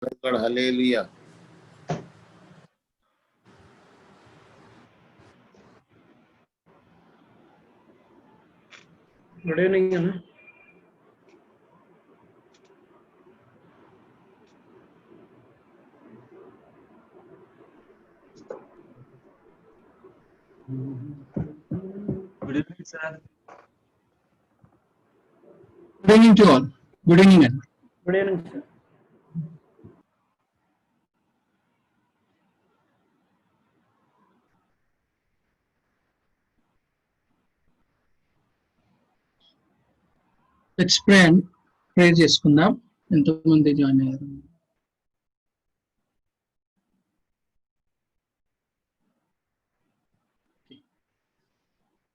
God, hallelujah. Good evening, Anna. Good evening, sir. Good evening to all. Good evening, Anna. Good evening, sir. Let's pray and pray చేసుకుందాం. ఎంతమంది join అయ్యారు?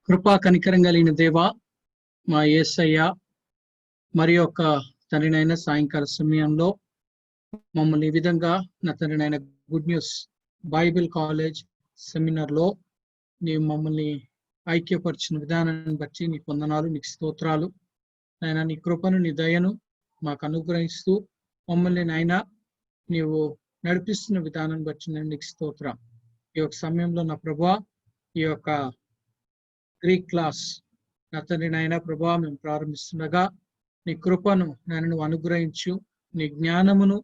కృపా కనికరం కలిగిన దేవ, మా యేసయ్య మరి యొక్క తండ్రినైన సాయంకాల సమయంలో మమ్మల్ని ఈ విధంగా నా తండ్రినైన గుడ్ న్యూస్ బైబిల్ కాలేజ్ సెమినార్లో నీవు మమ్మల్ని ఐక్యపరిచిన విధానాన్ని బట్టి నీకు వందనాలు, నీకు స్తోత్రాలు. నాయన నీ కృపను నీ దయను మాకు అనుగ్రహిస్తూ మమ్మల్ని నాయన నీవు నడిపిస్తున్న విధానాన్ని బట్టి నేను నీకు స్తోత్రం. ఈ యొక్క సమయంలో నా ప్రభా ఈ యొక్క గ్రీక్ క్లాస్ నా తండ్రి నాయన ప్రభా మేము ప్రారంభిస్తుండగా నీ కృపను నాయన నువ్వు అనుగ్రహించు, నీ జ్ఞానమును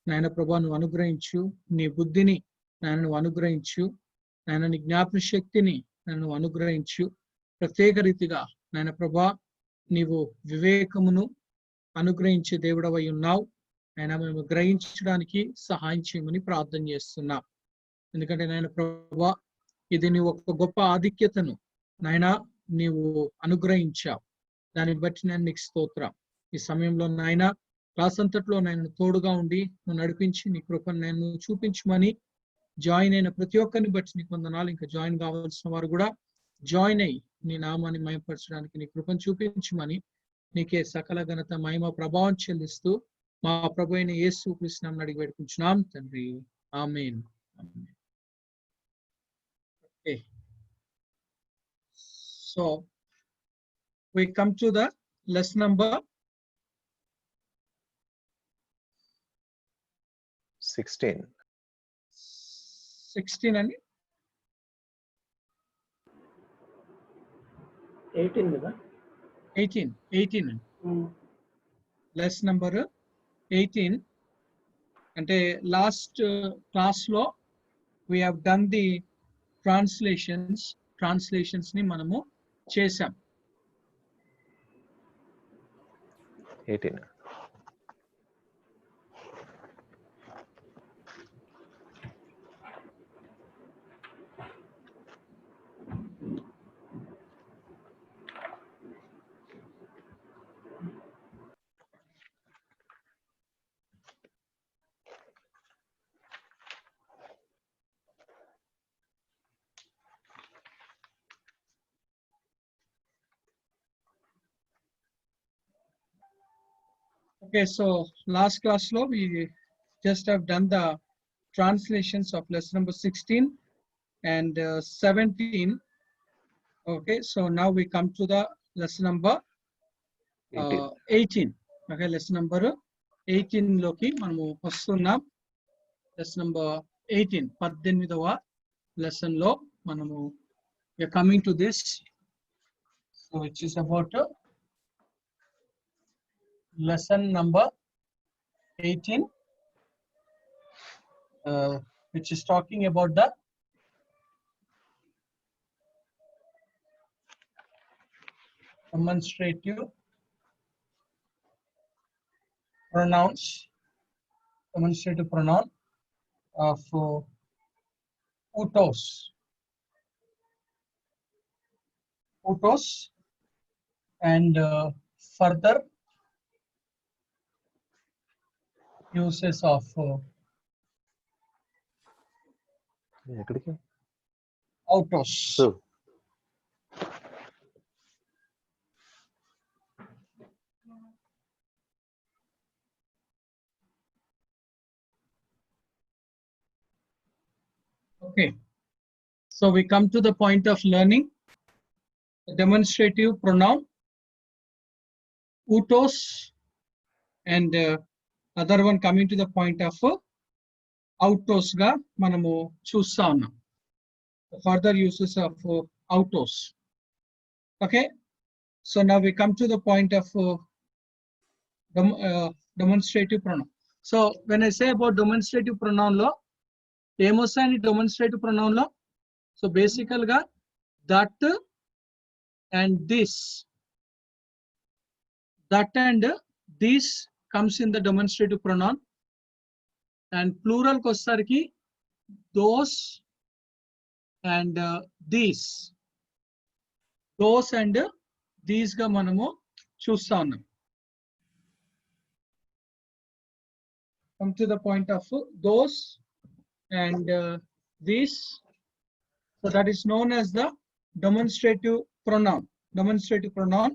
నాయన ప్రభా నువ్వు అనుగ్రహించు, నీ బుద్ధిని నాయన నువ్వు అనుగ్రహించు, నాయన నీ జ్ఞాపక శక్తిని నన్ను అనుగ్రహించు. ప్రత్యేక రీతిగా నాయన ప్రభా నీవు వివేకమును అనుగ్రహించే దేవుడవై ఉన్నావు. ఆయన మేము గ్రహించడానికి సహాయం చేయమని ప్రార్థన చేస్తున్నాం. ఎందుకంటే నాయన ప్రభా ఇది నీ ఒక గొప్ప ఆధిక్యతను నాయన నీవు అనుగ్రహించావు. దాన్ని బట్టి నేను నీకు స్తోత్రం. ఈ సమయంలో నాయన క్లాస్ అంతట్లో నేను తోడుగా ఉండి నువ్వు నడిపించి నీ కృపను నేను చూపించమని జాయిన్ అయిన ప్రతి ఒక్కరిని బట్టి నీకు వందనాలు. ఇంకా జాయిన్ కావాల్సిన వారు కూడా జాయిన్ అయ్యి నీ నామాన్ని మహిమపరచడానికి నీ కృపను చూపించమని నీకే సకల ఘనత మహిమ ప్రభావం చెల్లిస్తూ మా ప్రభు అయిన యేసు క్రీస్తు నామమున అడిగి వేడుకుంటున్నాం తండ్రి, ఆమేన్. Okay. So we come to the lesson number 16. 16 and 18 కదా? 18 lesson number 18. అంటే లాస్ట్ క్లాస్ లో we have done the translations ని మనము చేసాం. 18. Okay, so last class lo we just have done the translations of lesson number 16 and 17. Okay, so now we come to the lesson number 18. Okay, lesson number 18 లోకి మనము వస్తున్నాం. lesson number 18 18వ lesson లో మనము we are coming to this, so which is about lesson number 18, which is talking about the demonstrative pronouns, demonstrative pronoun of utos and further uses of ఎక్కడికి? autos. So, Okay, so we come to the point of learning the demonstrative pronoun utos and other one coming to the point of autos గా మనము చూస్తా ఉన్నాం. Further uses of autos. Okay, so now we come to the point of demonstrative pronoun. So when I say about demonstrative pronoun లో ఏమొస్తాయండి demonstrative pronoun లో? So basically గా that and this, that and this comes in the demonstrative pronoun, and plural కి వచ్చేసరికి those and these, those and these గా మనము చూస్తా ఉన్నాం. Come to the point of those and these. So that is known as the demonstrative pronoun. Demonstrative pronoun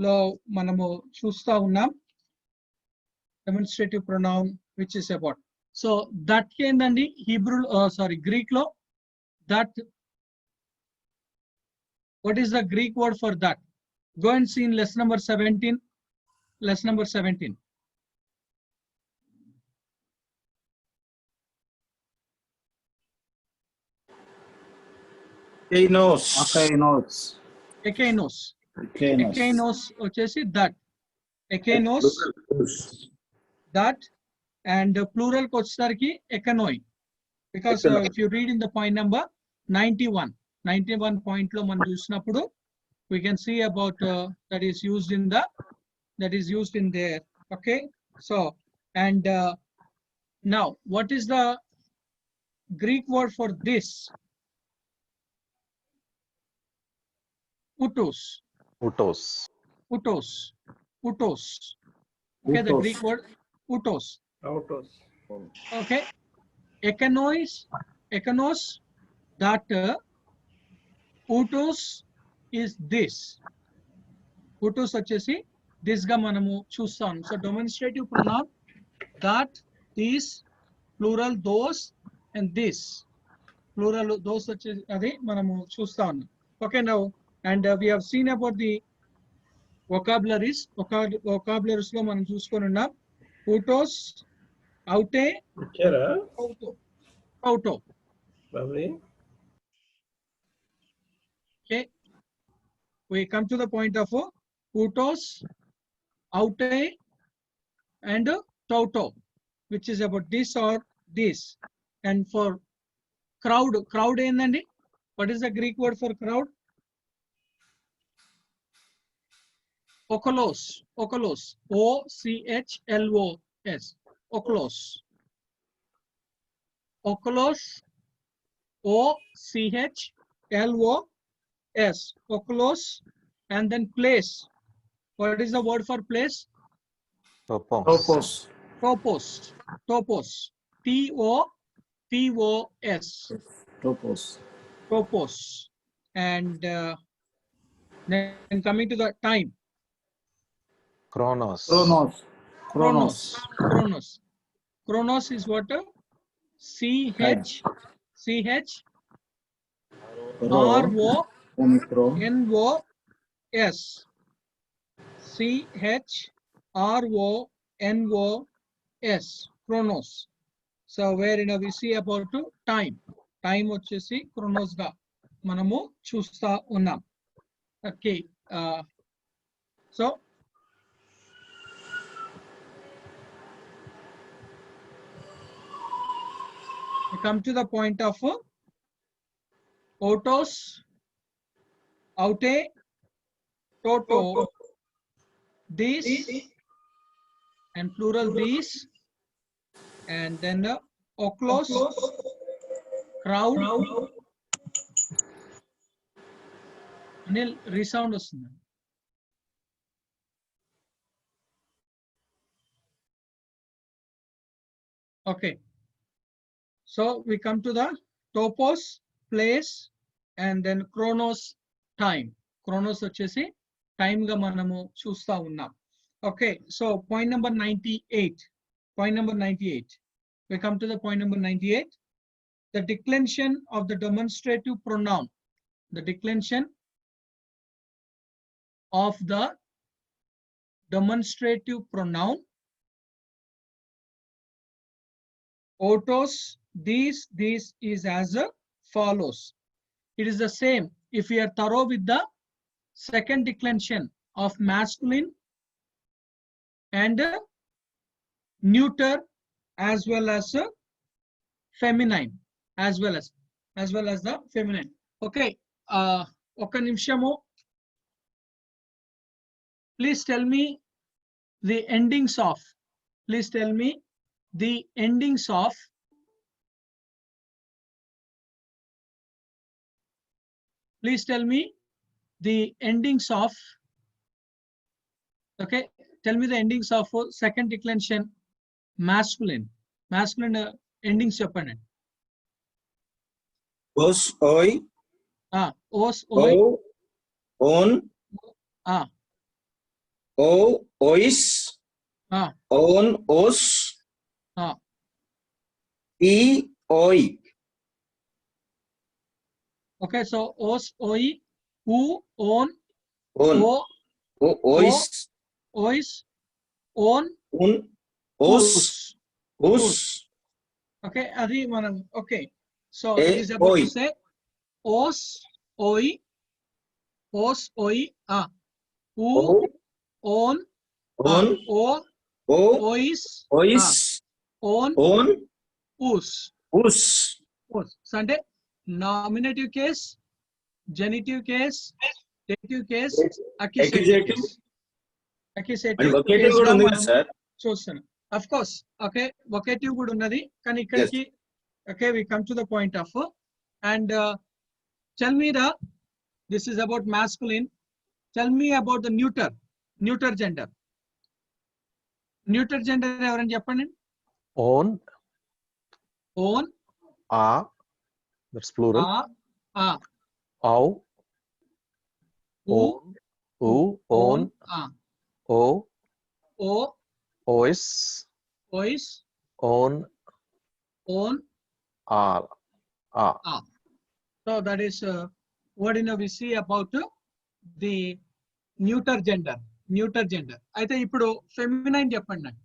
lo manamu chusta unnam. Demonstrative pronoun which is about. So that endandi Hebrew Greek lo that. What is the Greek word for that? Go and see in lesson number 17. Lesson number 17. Ekeinos. Ekeinos వచ్చేసి that. Ekeinos, that, and plural కి వచ్చేసరికి ekonoi. Because if you read in the point number 91 point లో మనం చూసినప్పుడు we can see about that is used in there. Okay, so and now what is the Greek word for this? Utos. Utos. Okay, the Greek word utos. Okay, ekonos, that utos is this. Utos వచ్చేసి this గా మనము చూస్తాం. So demonstrative pronoun that, these, plural those and this. Plural those వచ్చేసి అది మనము చూస్తా ఉన్నాం. Okay, now and we have seen about the vocabularies. Vocabularies లో మనం చూసుకొని ఉన్నాం. utos, aute, auto. Lovely. Okay, we come to the point of utos, aute and tauto, which is about this or this. And for crowd ఏందండి? What is the Greek word for crowd? Okolos. Okolos, O-C-H-L-O-S. Okolos, O-C-H-L-O-S. Okolos. And then place. What is the word for place? Topos. Topos. T-O-P-O-S. Topos. And then coming to the time. Chronos. Chronos is what? C-H-R-O-N-O-S. C-H-R-O-N-O-S. Chronos. So where we see about time. Time వచ్చేసి chronos గా మనము చూస్తా ఉన్నాం. Okay, so we come to the point of autos, aute, toto, these, and plural these, and then oklos, crowd. Anil, resound వస్తుంది. Okay, so we come to the topos, place, and then chronos, time. Chronos వచ్చేసి time గా మనము చూస్తా ఉన్నాం. Okay, so point number 98. Point number 98. We come to the point number 98. The declension of the demonstrative pronoun. The declension of the demonstrative pronoun Otos, these is as follows. It is the same if we are thorough with the second declension of masculine and neuter as well as feminine as well as the feminine. Okay, oka nimshamo. Please tell me the endings of. Please tell me the endings of. Please tell me the endings of. Okay, tell me the endings of second declension masculine. Masculine endings చెప్పండి. Os, oi, Os, oi. o, on, o, ois, on, os, e, oi. Okay, so os, oi, u, on, On, o, ois, ois, on, un, os, us. us, Okay, adi manam. Okay, so E, it is about oi. to say os, oi, u, O, on, on, o, o, ois, ois, on, on, us. us. So అంటే nominative case, genitive case, dative case, accusative Accusative. case. Accusative And vocative case కూడా గా ఉంది కదా మనం sir? చూస్తున్నాం. Of course, okay, vocative కూడా ఉన్నది కానీ ఇక్కడికి okay, we come to the point of and tell me this is about masculine. Tell me about the neuter gender. Neuter gender ఎవరని చెప్పండి. On, On, that's plural. Au, u, on, o, o, ois, ois, on, are. So that is what we see about the neuter gender. అయితే ఇప్పుడు feminine చెప్పండి నాకు.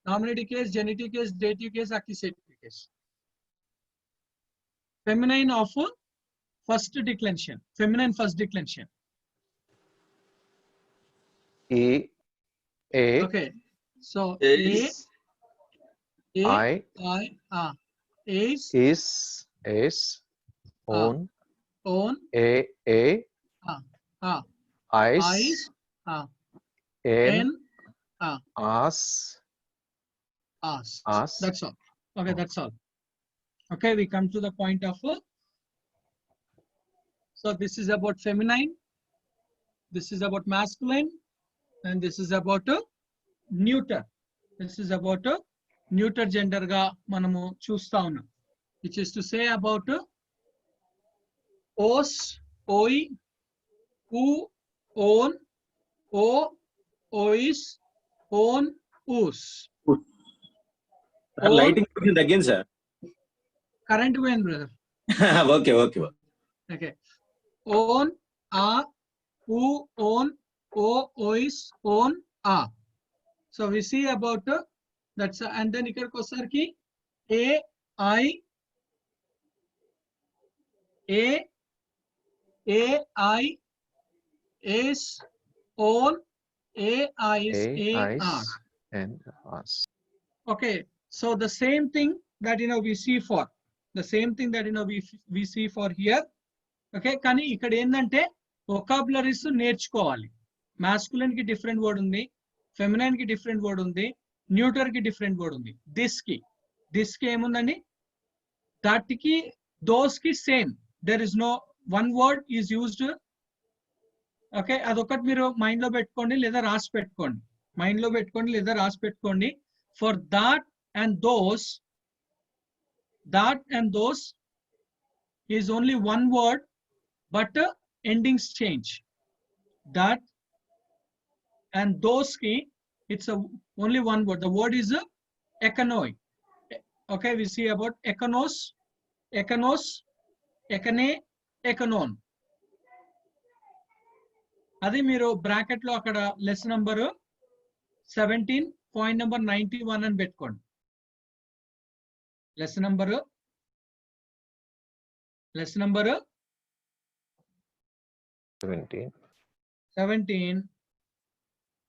Nominative case, genitive case, dative case, accusative case. Feminine of first declension. Feminine first declension. E, a, Okay. So Is, A, I, is, is, on, a, eyes, n, n, as, us. That's all. Okay, that's all. Okay, we come to the point of so this is about feminine, this is about masculine, and this is about neuter. This is about neuter gender ga manamu chusta unnam, which is to say about os, oi, u, on, o, ois, on, us. Lighting కొంచెం తగ్గింది sir. Current when, brother? Okay okay Okay. On, u, on, o, ois, on, so we see about that's and then ikkadiki osariki a, I, is, on, is, eyes, and us. Okay, so the same thing that we see for the same thing that we see for here. Okay, కానీ ఇక్కడ ఏంటంటే vocabularies నేర్చుకోవాలి. Masculine కి different word ఉంది, feminine కి different word ఉంది, neuter కి different word ఉంది. దిస్ కి ఏముందండి, దట్ కి దోస్ కి same. There is no one word is used. Okay, అదొకటి మీరు మైండ్ లో పెట్టుకోండి లేదా రాసి పెట్టుకోండి. మైండ్ లో పెట్టుకోండి లేదా రాసి పెట్టుకోండి. For that and those is only one word, but endings change. That and those ki, it's only one word. The word is ekonoi. Okay, we see about ekonos, ekane, ekonon. అది మీరు bracket లో అక్కడ less number 17 point number 91 అని పెట్టుకోండి. Lesson number 17. 17.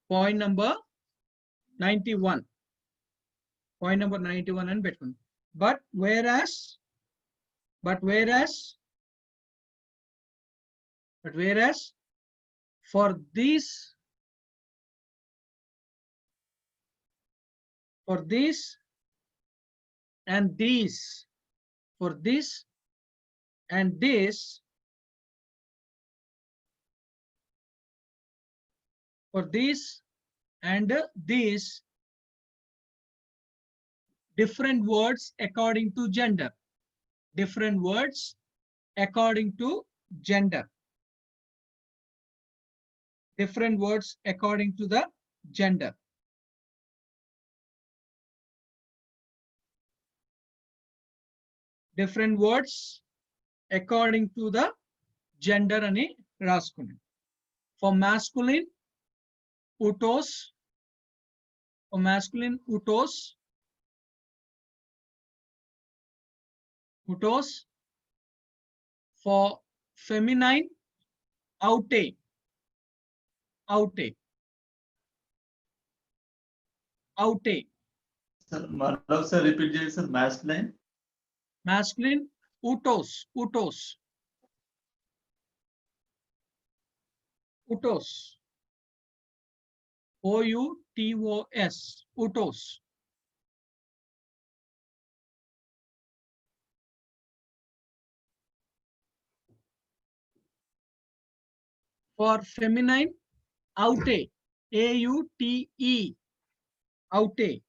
Point number 91. Point number 91 and between. But whereas for this and these, for this and this, for this and these, different words according to gender. Different words according to gender. Different words according to the gender. Different words according to the gender ani raskundi. For masculine, utos. For masculine, utos. Utos. For feminine, aute. Aute. Aute. Sir, sir, repeat it, sir. Masculine. Masculine, utos. Utos. Utos. O-U-T-O-S. Utos. For feminine, aute. A-U-T-E. Aute.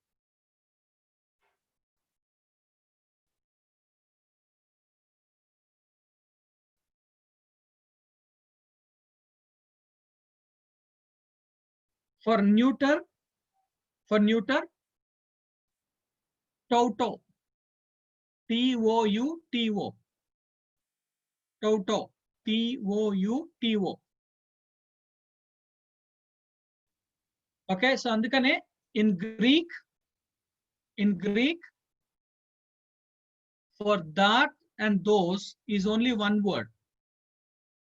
For neuter, toto. T-O-U-T-O. Toto. T-O-U-T-O. Okay, so andukane in Greek, for that and those is only one word.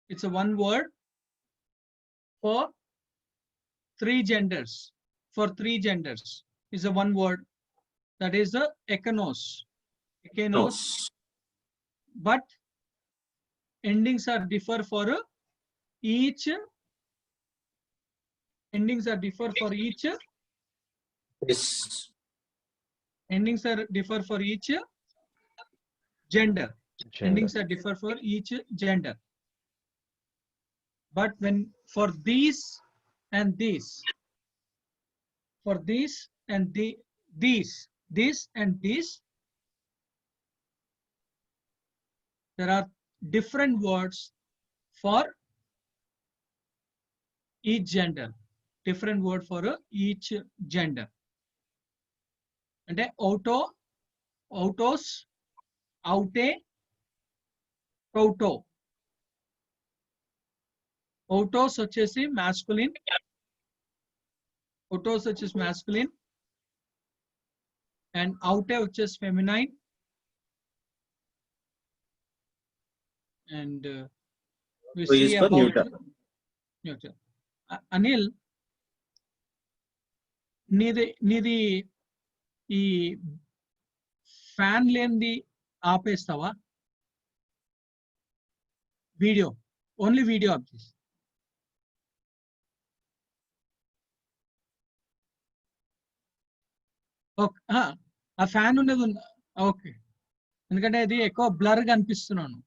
It's a one word for three genders. For three genders is a one word, that is the ekenos. Ekenos. But endings are differ for each. Endings are differ for each. Yes. Endings are differ for each gender. Endings are differ for each gender. But when for these and these, for this and these, this and this, there are different words for each gender. Different word for each gender. And auto, autos, aute, toto. Autos వచ్చేసి masculine. Autos వచ్చేసి masculine. And aute వచ్చేసి feminine. And we So see is for about neuter. neuter. Anil, నీది ఈ fan లేనిది ఆపేస్తావా? Video only video of చేసి. Okay, ఆ fan ఉన్నది okay, ఎందుకంటే అది ఎక్కువ బ్లర్ గా అనిపిస్తున్నాను.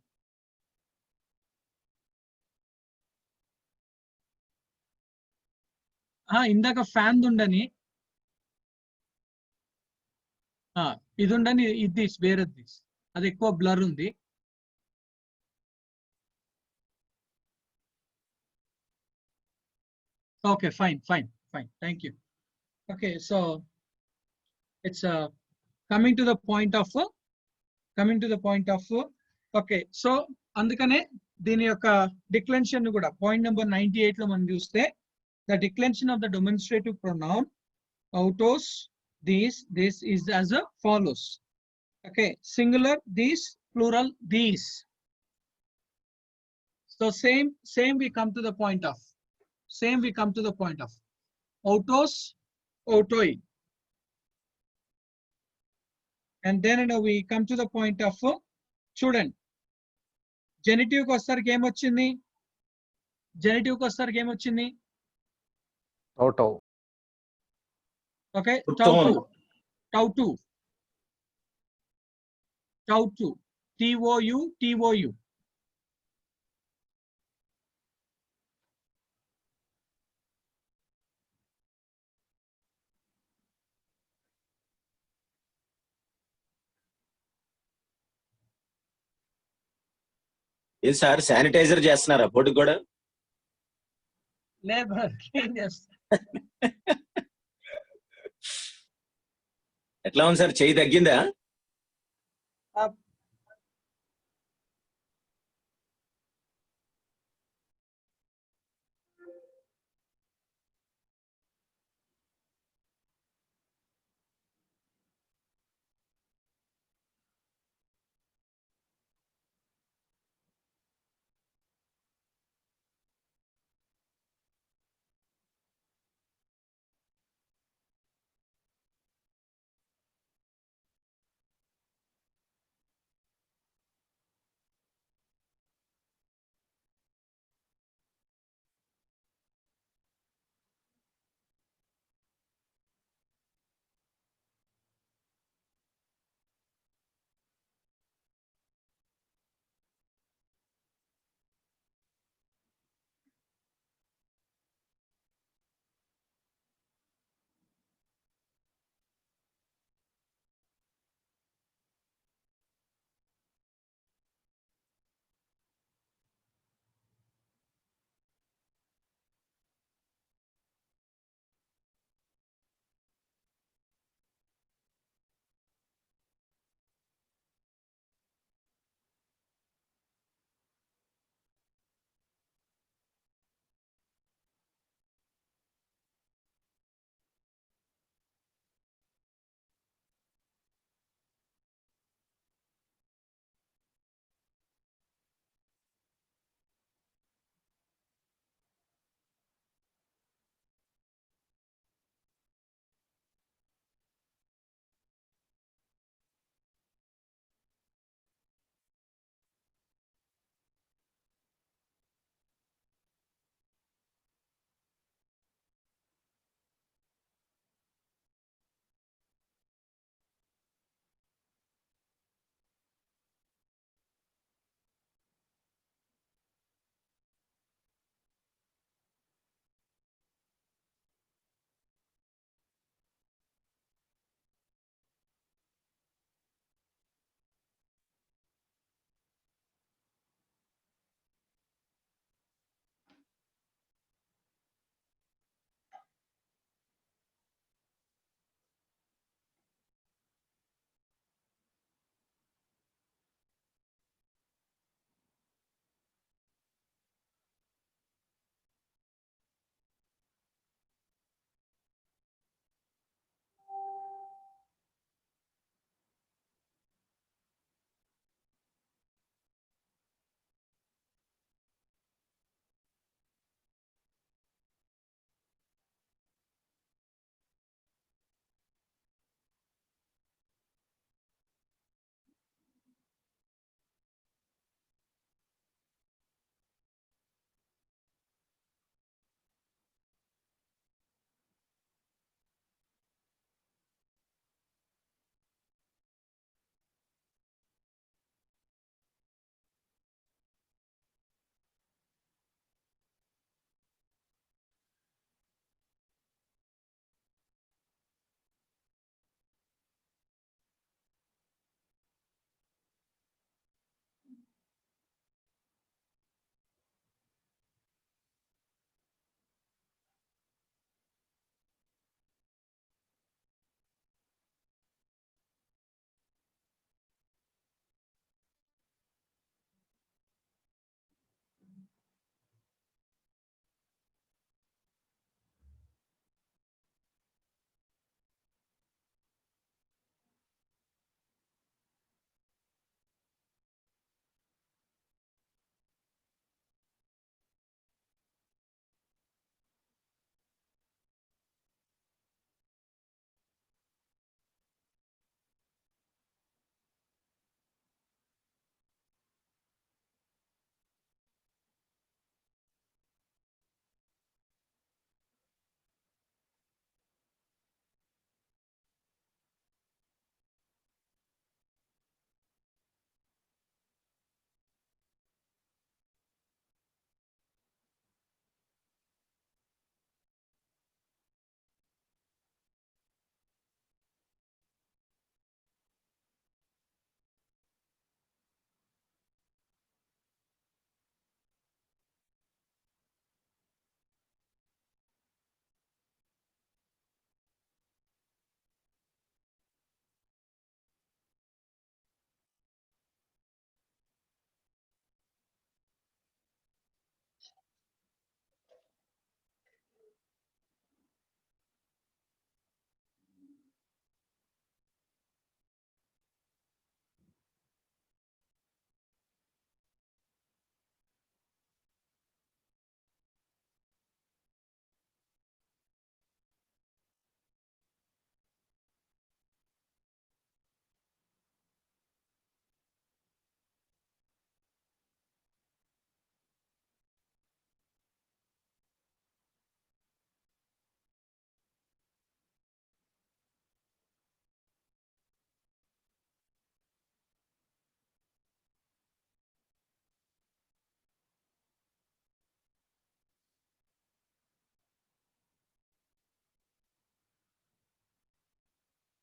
ఇందాక ఫ్యాన్ ఉండని, ఇది ఉండని, ఇది వేరేది, అది ఎక్కువ బ్లర్ ఉంది. Okay, fine. Thank you. Okay, so it's coming to the point of okay, so అందుకనే దీని యొక్క డిక్లెన్షన్ కూడా పాయింట్ నెంబర్ 98 లో మనం చూస్తే, the declension of the demonstrative pronoun autos, this is as follows. Okay, singular these, plural these. So same we come to the point of. Same we come to the point of. Autos, autoi. And then we come to the point of చూడండి genitive కి వస్తారు ఏమొచ్చింది genitive కి వస్తారు ఏమొచ్చింది Auto. Okay Tone. టౌ2 TOU ఏం sir sanitiser చేస్తున్నారా board కూడా? లేబర్ క్లీన్ చేస్తా ఎట్లా ఉంది సార్, చెయ్యి తగ్గిందా?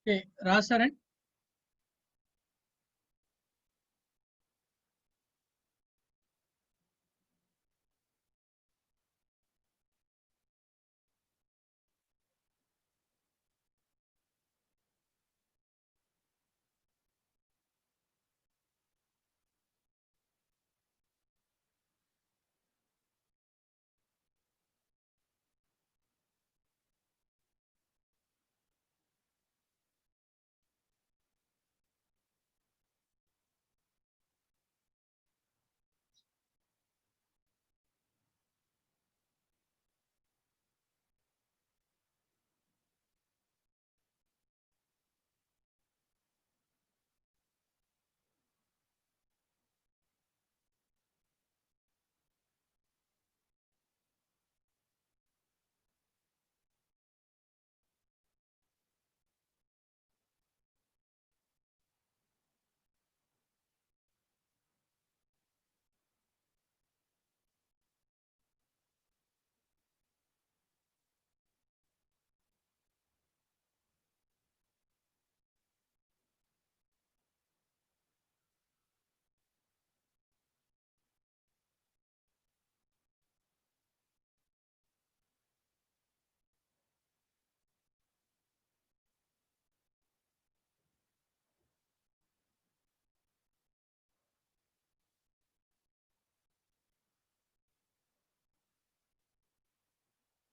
ఓకే రాశారండి.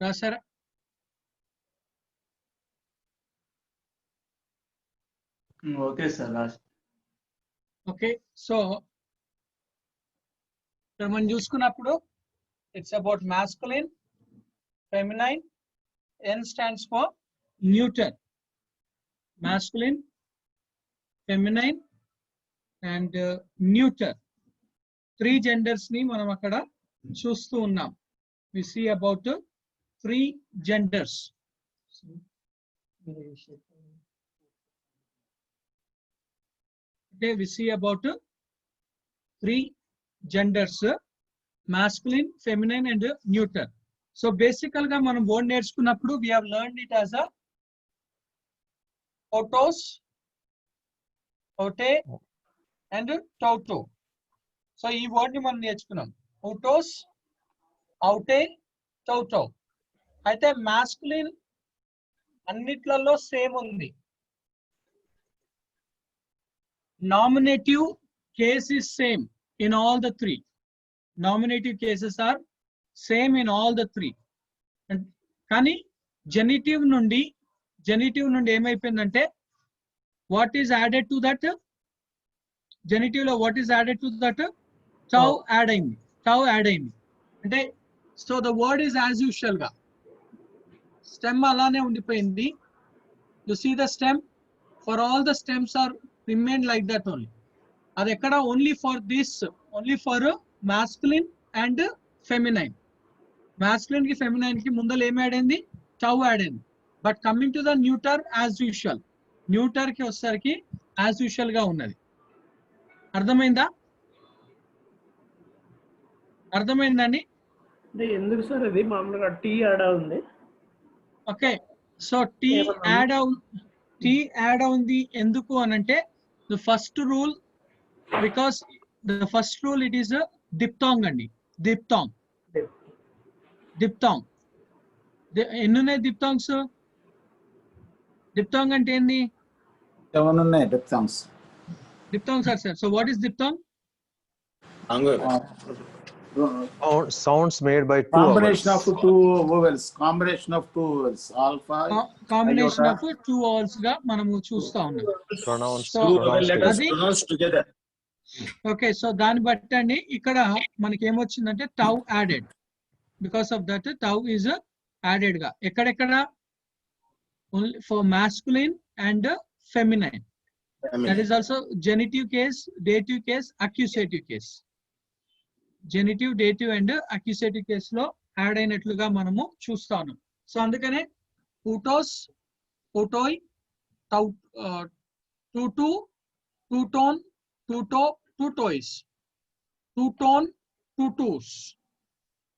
రాశారా? Okay sir last. Okay so ఇక్కడ మనం చూసుకున్నప్పుడు it's about masculine, feminine. N stands for neuter. Masculine, feminine and neuter. 3 genders ని మనం అక్కడ చూస్తూ ఉన్నాం. We see about 3 genders. Okay, we see about 3 genders, masculine, feminine and neuter. So basically గా మనం వర్డ్ నేర్చుకున్నప్పుడు we have learned it as a autos, aute and tauto. So ఈ word ని మనం నేర్చుకున్నాం, autos, aute, tauto. అయితే masculine అన్నిట్లలో same ఉంది. Nominative case is same in all the 3. Nominative cases are same in all the 3. కానీ genitive నుండి ఏమైపోయిందంటే what is added to that, genitive లో what is added to that, tau add అయింది. అంటే so the word is as usual గా stem అలానే ఉండిపోయింది. You see the stem, for all the stems are remain like that only. అది ఎక్కడ only for masculine and feminine. masculine కి feminine కి ముందర ఏం యాడ్ అయింది, టౌ యాడ్ అయింది. But coming to the neuter as usual, neuter కి వచ్చేసరికి యాజ్ యూజువల్ గా ఉన్నది. అర్థమైందండి? అంటే ఎందుకు సార్ అది మామూలుగా టీ యాడ్ ఉంది? ఓకే సో టీ యాడ్ అవుంది ఎందుకు అనంటే the first rule, because the first rule it is diphthong అండి. దిప్తాంగ్ ఎన్ని ఉన్నాయి దిప్తాంగ్స్? దిప్తాంగ్ అంటే ఏంది? 7 ఉన్నాయి diphthongs. Diphthongs are said. So what is diphthong? Sounds made by two Combination vowels. of two vowels. Alpha. Combination iota. of 2 vowels గా మనము చూస్తా ఉన్నాం. Pronouns. So, letters అది- pronounced together. ఓకే సో దాన్ని బట్టి అండి ఇక్కడ మనకి ఏమొచ్చిందంటే tau added. Because of that tau is added గా ఎక్కడెక్కడ, only for masculine and feminine. That is also genitive case, dative case, accusative case. Genitive, dative and accusative case లో add అయినట్లుగా మనము చూస్తా ఉన్నాం. సో అందుకనే utos, utoi, tutu, tuton, tuto, tutois, tuton,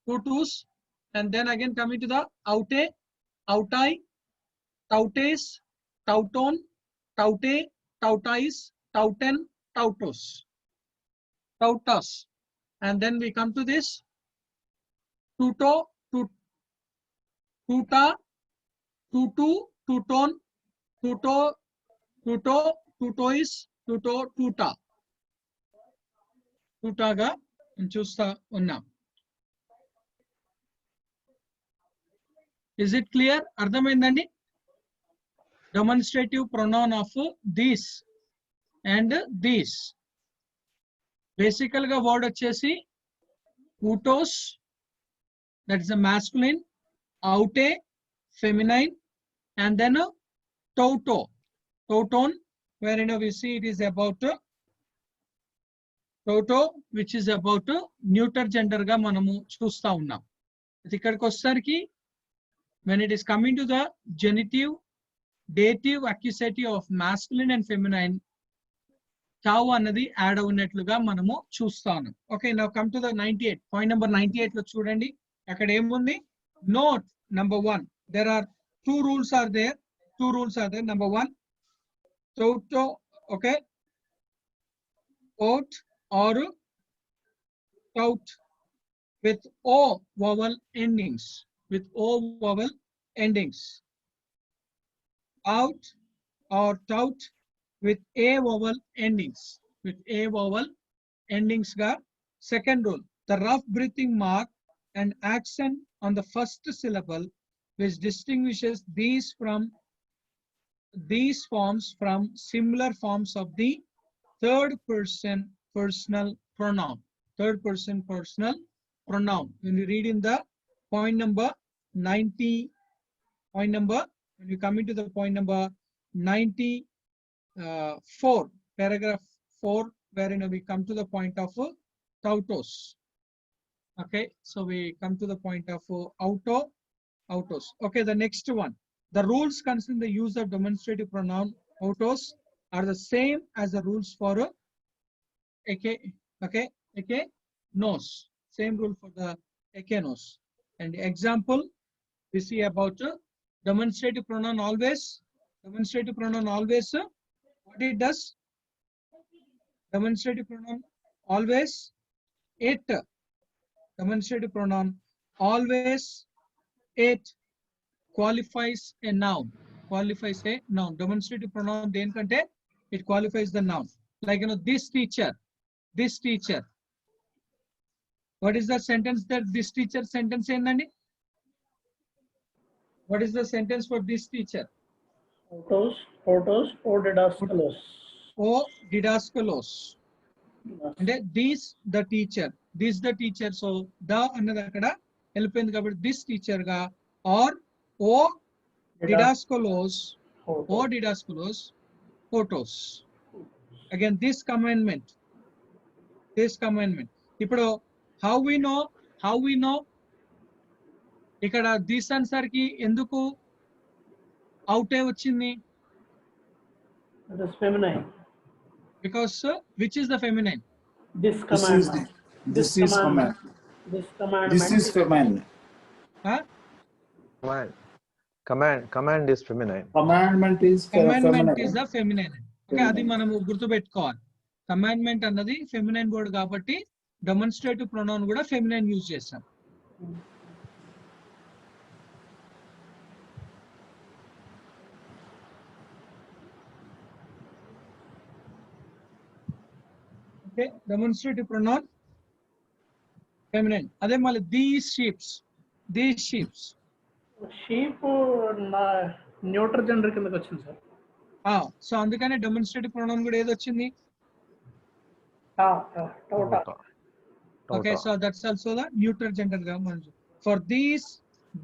tutus, and then again coming to the aute, autai, tautes, tauton, taute, tautais, tauten, tautos, tautas. And then we come to this tuto, tuta, tutu, tuton, tuto, tuto, tutois, tuto, tuta. Tutaga చూస్తా ఉన్నాం. Is it clear? అర్థమైందండి? Demonstrative pronoun of these and these. Basically గా word వచ్చేసి utos, that is a masculine, aute, feminine, and then toto, toton, wherein we see it is about toto, which is about neuter gender గా మనము చూస్తా ఉన్నాం. ఇక్కడికి వచ్చేసరికి when it is coming to the genitive, dative, accusative of masculine and feminine, చావు అన్నది add అవునట్లుగా మనము చూస్తాను. Okay, now come to the 98 point number 98 లో చూడండి. అక్కడ ఏముంది? Note number 1, there are two rules are there. Number 1, toto, okay, out or tout with o vowel endings, out or tout with a vowel endings ga. Second rule, the rough breathing mark and accent on the first syllable which distinguishes these forms from similar forms of the third person personal pronoun. When you read in the point number 90, when you come into the point number 94, paragraph 4, wherein we come to the point of tautos. Okay, so we come to the point of autos. Okay, the next one, the rules concerning the use of demonstrative pronoun autos are the same as the rules for nos. Same rule for the ekenos. And the example we see about demonstrative pronoun always. What it does? Demonstrative pronoun always, it. Demonstrative pronoun always, it qualifies a noun. Demonstrative pronoun denkante it qualifies the noun. Like, this teacher. What is the sentence that this teacher sentence endandi? What is the sentence for this teacher? Autos, o didaskalos. O didaskalos. And this the teacher. So the another akkada helpindi kabatti this teacher ga, or o didaskalos, photos. Again, this commandment. Ippudu how we know ikkada this answer ki enduku outé vachindi? It is feminine. Because which is the feminine? This commandment. This is command. This commandment. This is feminine. Huh? Command is feminine. Commandment is Commandment is feminine. the feminine. Okay, అది మనము గుర్తు పెట్టుకోవాలి. Commandment అన్నది feminine word కాబట్టి demonstrative pronoun కూడా feminine use చేస్తాం. Okay, demonstrative pronoun feminine. అదే మళ్ళీ these sheep. Sheep neutral gender కిందకి వచ్చింది సార్. సో అందుకనే డెమోన్స్ట్రేటివ్ ప్రొనౌన్ కూడా ఏది వచ్చింది? TUTA. Okay, so that's also the neuter gender ga manju. For these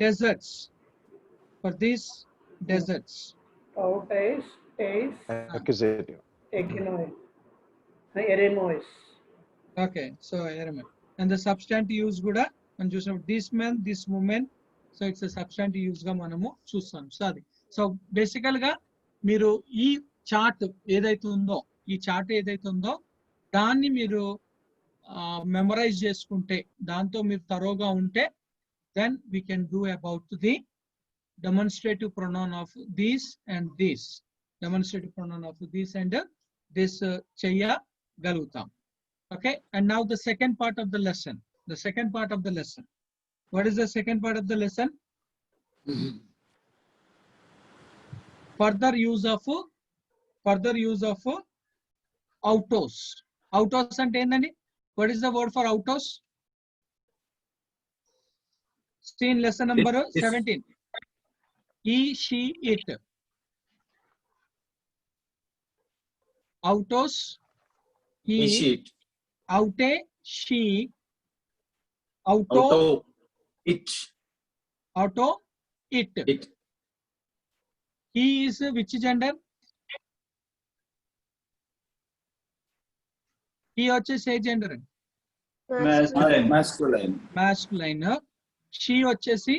deserts. Tautais, tais, Accusative. ekinois, erenois. Okay, so eremoi. And the substantive use kuda మనం చూసినప్పుడు this man, this woman, so it's a substantive use గా మనము చూస్తాం. So అది so బేసికల్ గా మీరు ఈ చార్ట్ ఏదైతే ఉందో దాన్ని మీరు మెమరైజ్ చేసుకుంటే, దాంతో మీరు తరోగా ఉంటే, then we can do about the demonstrative pronoun of these and these. demonstrative pronoun of this and this చెయ్యగలుగుతాం. Okay, and now the second part of the lesson. The second part of the lesson. What is the second part of the lesson? Further use of autos. Autos అంటే ఏందండి? What is the word for autos? See in lesson number 17. He, she, it. Autos. He. Sheet. Aute. She. Auto. Auto. It. Auto. It. It. He is which gender? He వచ్చేసి ఏ gender? Masculine. Masculine. Masculine. She వచ్చేసి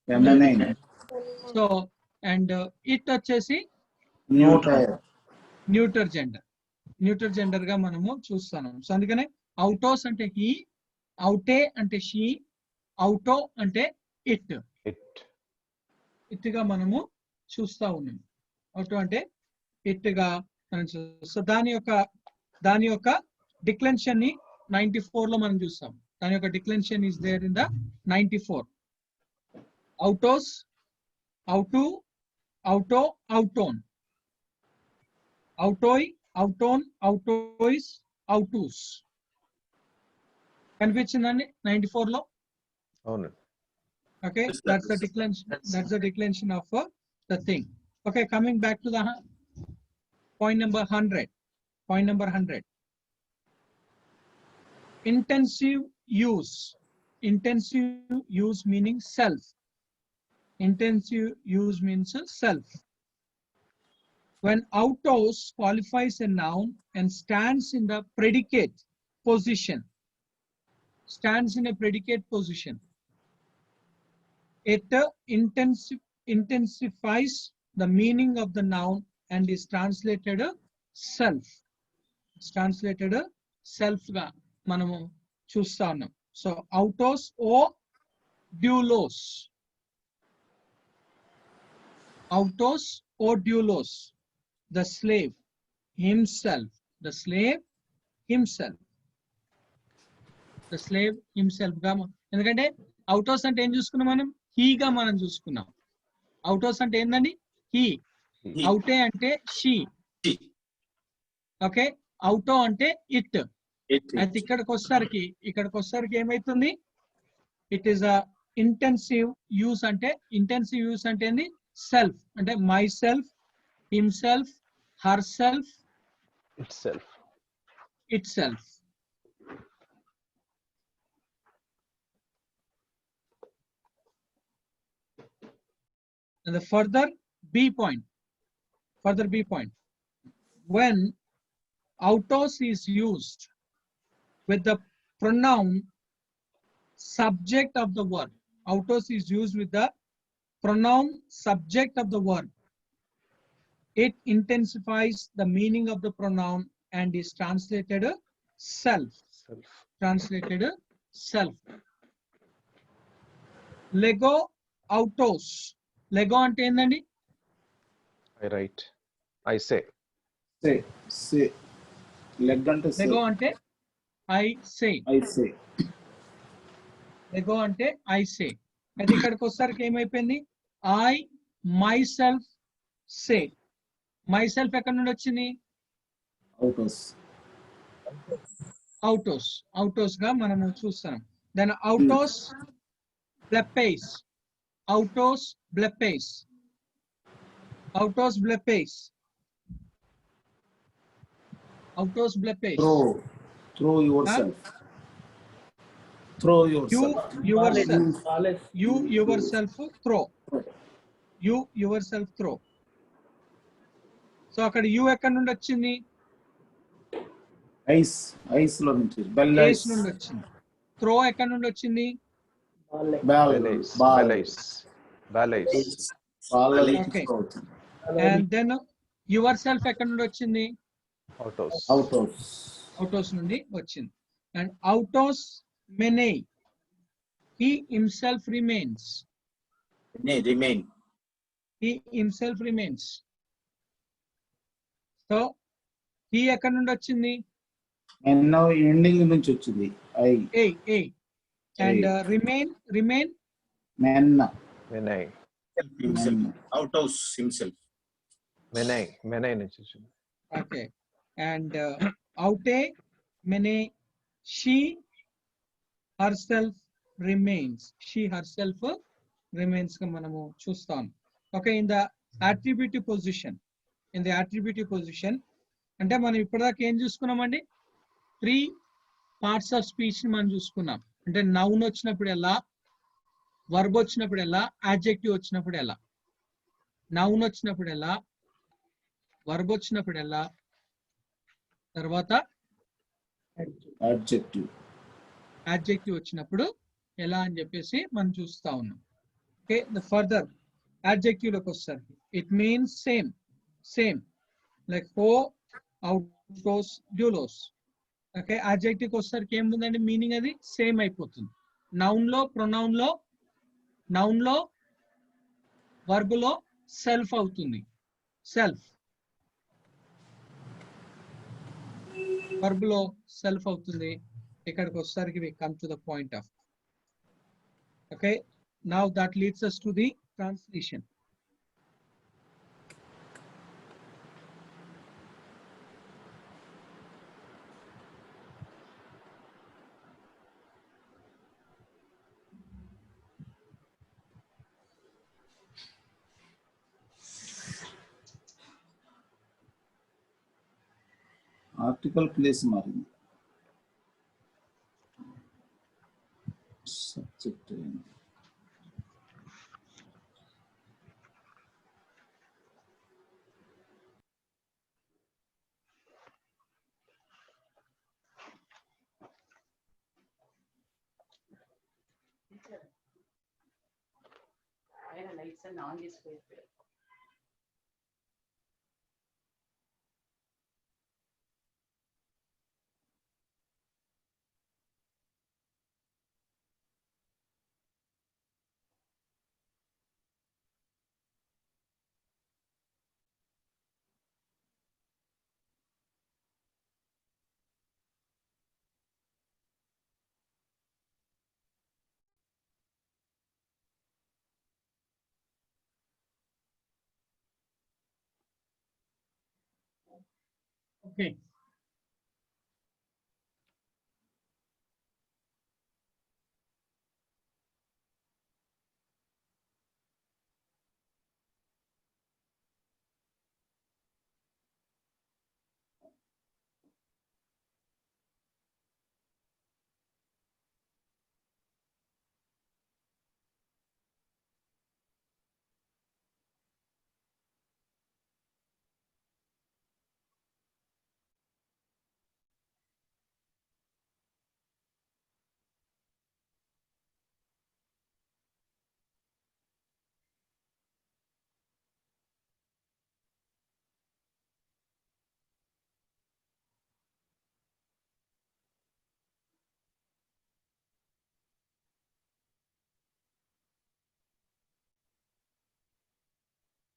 Feminine. So and ఇట్ వచ్చేసి Neuter. Neuter gender గా మనము చూస్తాము. So అందుకనే అవుటోస్ అంటే హీ, అవుటే అంటే షీ, అవుటో అంటే ఇట్. It. గా మనము చూస్తా ఉన్నాం. అవుటో అంటే ఇట్ గా మనం సో దాని యొక్క డిక్లెన్షన్ ని 94 లో మనం చూస్తాం. దాని యొక్క declension is there in the 94. Autos, autou, auto, auton, autoi, auton, autois, autous. కనిపించిందండి 94 లో? అవును. Okay, Yes, that's the that is- declension. that's- That's the declension of the thing. Okay, coming back to the point number 100. Point number 100. Intensive use. Intensive use meaning self. Intensive use means self. When autos qualifies a noun and stands in the predicate position. Stands in a predicate position. It intensifies the meaning of the noun and is translated self. It's translated self గా మనము చూస్తా ఉన్నాం. So autos o doulos. Autos o doulos. The slave himself. The slave himself. The slave himself గా ఎందుకంటే autos అంటే ఏం చూసుకున్నాం మనం? హీగా మనం చూసుకున్నాం. అవుటోస్ అంటే ఏందండి? హీ. He. అవుటే అంటే షీ. She. ఓకే, అవుటో అంటే ఇట్. It. అయితే ఇక్కడికి వచ్చేసరికి ఏమైతుంది? It is a intensive use. అంటే ఇంటెన్సివ్ యూస్ అంటే ఏంది? సెల్ఫ్ అంటే my self, him self, her self, Itself. It self. And the further B point. When autos is used with the pronoun subject of the verb. Autos is used with the pronoun subject of the verb. It intensifies the meaning of the pronoun and is translated self. Self. Translated self. Lego autos. Lego అంటే ఏందండి? I write. I say. Say. Leg ante say. Lego అంటే I say. I say. Lego అంటే I say. అయితే ఇక్కడికి వచ్చేసరికి ఏమైపోయింది? I myself say. Myself ఎక్కడి నుండి వచ్చింది? Autos. Autos గా మనము చూస్తాం. Then autos blepes. Autos blepes. Autos blepes. Autos blepes. Throw yourself. Throw yourself. You yourself throw. You yourself throw. So అక్కడ యు ఎక్కడి నుండి వచ్చింది? Ice లో నుంచి. Bell case ice. నుండి వచ్చింది. త్రో ఎక్కడి నుండి వచ్చింది? Ballets. Ballets. Ballets. Okay. And then yourself ఎక్కడి నుండి వచ్చింది? Autos. అవుటోస్ నుండి వచ్చింది. అండ్ అవుటోస్ మెనే. He himself remains. Remain. He himself remains. So ఈ ఎక్కడి నుండి వచ్చింది? And now ending నుంచి వచ్చింది. ఏ and remain Manna. Menai. himself. Out of himself. Menai నుంచి వచ్చింది. ఓకే అండ్ అవుటే మెనే she herself remains. She herself remains గా మనము చూస్తాం. Okay in the attributive position అంటే మనం ఇప్పటిదాకా ఏం చూసుకున్నామండి? 3 పార్ట్స్ ఆఫ్ స్పీచ్ ని మనం చూసుకున్నాం. అంటే నౌన్ వచ్చినప్పుడు ఎలా, వర్బ్ వచ్చినప్పుడు ఎలా, యాడ్జెక్టివ్ వచ్చినప్పుడు ఎలా. నౌన్ వచ్చినప్పుడు ఎలా, వర్బ్ వచ్చినప్పుడు ఎలా, తర్వాత యాడ్జెక్టివ్ వచ్చినప్పుడు ఎలా అని చెప్పేసి మనం చూస్తా ఉన్నాం. ఓకే ద ఫర్దర్ యాడ్జెక్టివ్ లోకి వస్తారు. ఇట్ మీన్స్ సేమ్ లైక్ హో, అవుటోస్, డ్యూలోస్. ఓకే యాడ్జెక్టివ్ వస్తారు ఏముందండి మీనింగ్? అది సేమ్ అయిపోతుంది. నౌన్ లో, ప్రొనౌన్ లో, వర్బ్ లో సెల్ఫ్ అవుతుంది. సెల్ఫ్ వర్బ్ లో సెల్ఫ్ అవుతుంది. ఇక్కడికి వచ్చేసరికి we come to the point of. Okay, now that leads us to the translation. Article place మారింది. సబ్జెక్ట్ ఆయన లైట్స్ అన్ని ఆన్ చేసి పోయిపోయారు. Okay.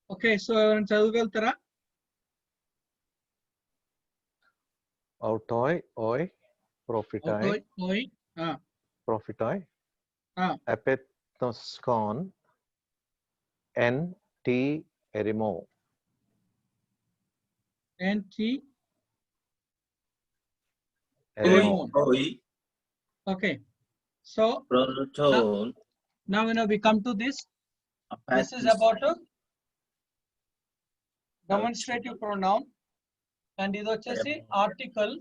Okay, so ఎవరైనా చదవగలుగుతారా? Autoi, oi, profitai, ఓయ్ profitai, Ah. epethnoskon, en, t, erimo. NT Erimo. Oi, Okay, so pronoun, now we come to this. This is about a demonstrative pronoun and ఇది వచ్చేసి article.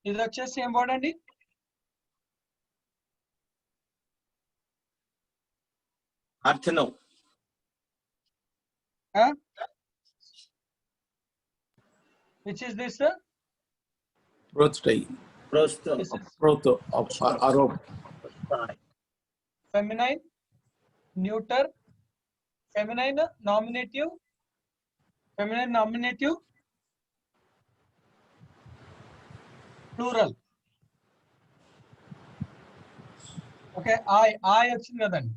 ఇది వచ్చేసి ఏం word అండి? arthno, Which is this? ప్రోత్టై prosto, This is ప్రోతో ఆరోప్ feminine, neuter, feminine nominative, plural. Okay, I వచ్చింది కదండి.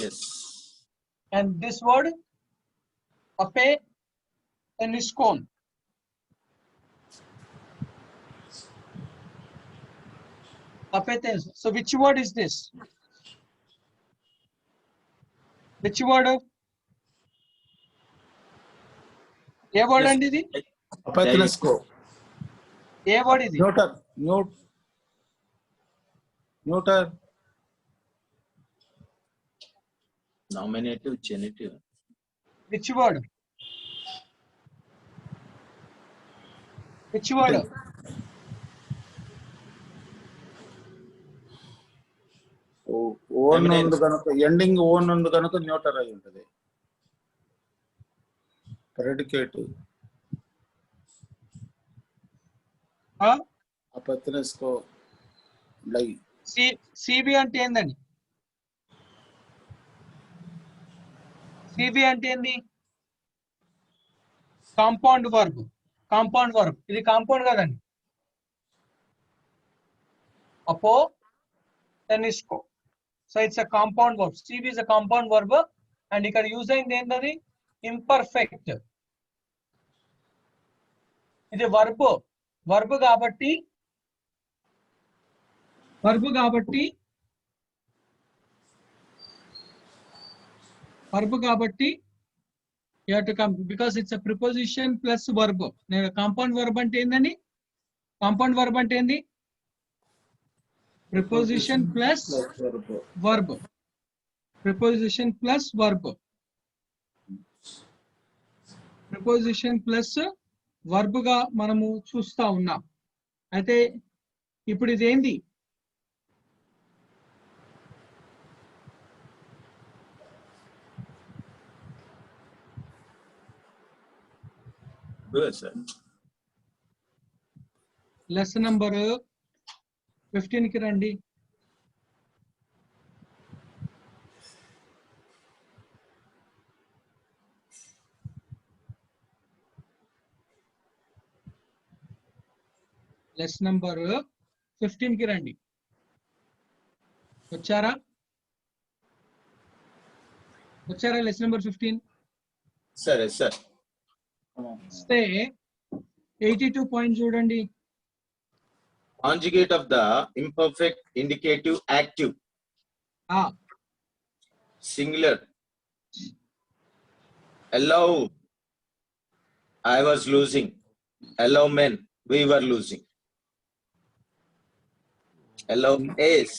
yes. And this word ape eniskon. Apetes. So which word is this? Which word? A word అండి ఇది? Apathenesco. ఏ word ఇది? Neuter. Nominative, genitive. Which word? Which word? Own ఉంది కనుక ending own ఉంది కనుక neuter అయి ఉంటుంది. ప్రెడికేట్. అపథెనెస్కో లై. సిబి అంటే ఏందండి? సిబి అంటే ఏంది? Compound verb. Compound verb. ఇది కాంపౌండ్ కదండి. అపో టెనిస్కో. So it's a compound verb. CB is a compound verb and ఇక్కడ యూజ్ అయింది ఏంటది? ఇంపర్ఫెక్ట్. ఇది వర్బ్. వర్బ్ కాబట్టి you have to come because it's a preposition plus verb. Compound verb అంటే ఏందండి? Compound verb అంటే ఏంది? Preposition plus verb. Preposition plus verb. Preposition plus verb గా మనము చూస్తా ఉన్నాం. అయితే ఇప్పుడు ఇది ఏంది? Good, sir. లెసన్ నంబర్ 15 కి రండి. లెసన్ నంబర్ 15 కి రండి. వచ్చారా లెసన్ నంబర్ 15? సరే సార్. వస్తే 82 పాయింట్ చూడండి. Conjugate of the imperfect indicative active. Singular. Allow. I was losing. Allow men. We were losing. Allow is.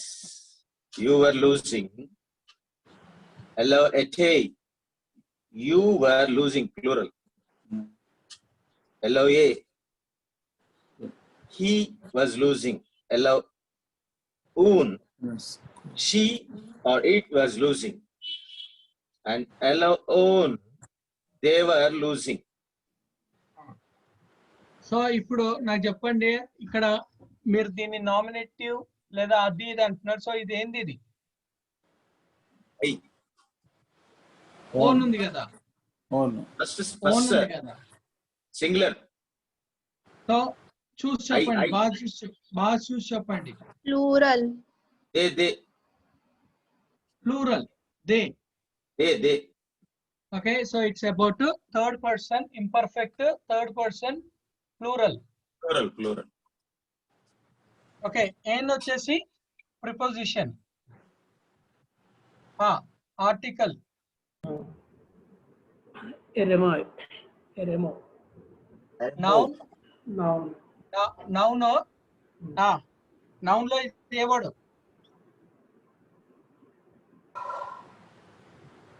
You were losing. Allow ete. You were losing. Plural. Allow a. He was losing. Allow un. She or it was losing. And allow on. They were losing. So ఇప్పుడు నాకు చెప్పండి, ఇక్కడ మీరు దీన్ని nominative లేదా అది ఇది అంటున్నారు. సో ఇది ఏంది? ఇది I. ఓన్ ఉంది కదా. ఓన్ ఉంది కదా. Singular. సో చూసి చెప్పండి. బాగా చూసి చెప్పండి. Plural. They. Plural. They. Okay, so it's about third person imperfect, third person plural. Plural. Okay, n వచ్చేసి preposition. Article. Eremo. Noun. Noun. Noun లో ఏ వర్డ్?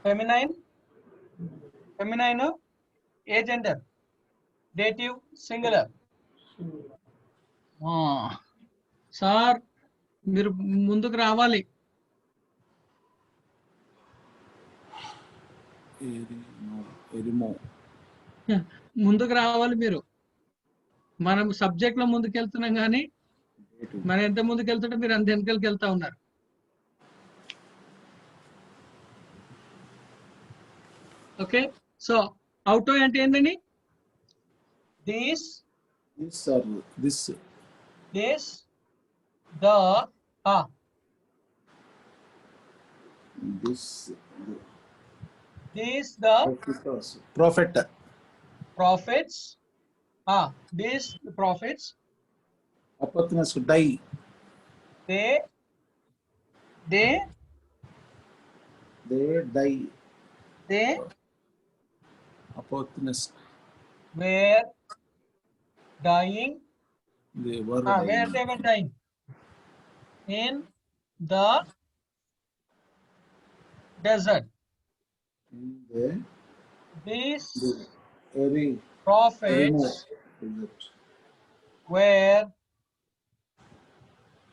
Feminine. ఏ జెండర్? Dative, singular. సార్ మీరు ముందుకు రావాలి. ముందుకు రావాలి మీరు. మనం సబ్జెక్ట్ లో ముందుకు వెళ్తున్నాం కానీ మనం ఎంత ముందుకు వెళ్తుంటే మీరు అంత వెనకలకి వెళ్తా ఉన్నారు. ఓకే, సో అవుటో అంటే ఏంటండి? This, the, these the prophets. These the prophets. Apathenesco die. they they They die. they Opportunist. were dying. They were Where dying. they were dying? In the desert. In the These very prophets desert. were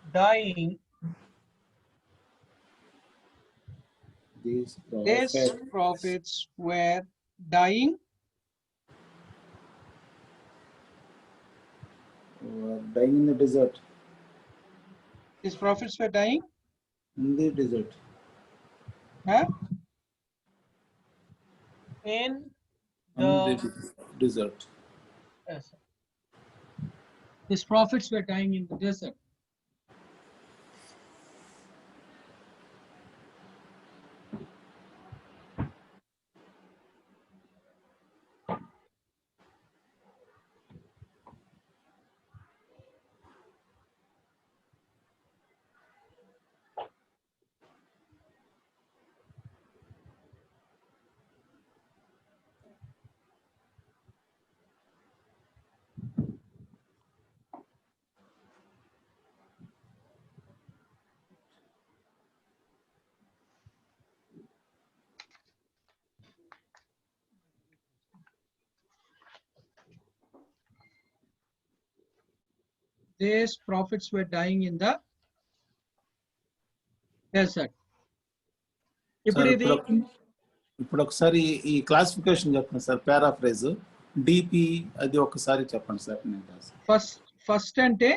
dying. These These prophets were dying. were dying in the desert. These prophets were dying. In the desert. Huh? In the Desert. desert. These prophets were dying in the desert. These prophets were dying in the desert. ఇప్పుడు ఇది ఇప్పుడు ఒకసారి ఈ classification చెప్పండి sir, paraphrase DP అది ఒకసారి చెప్పండి sir. నేను ఫస్ట్ అంటే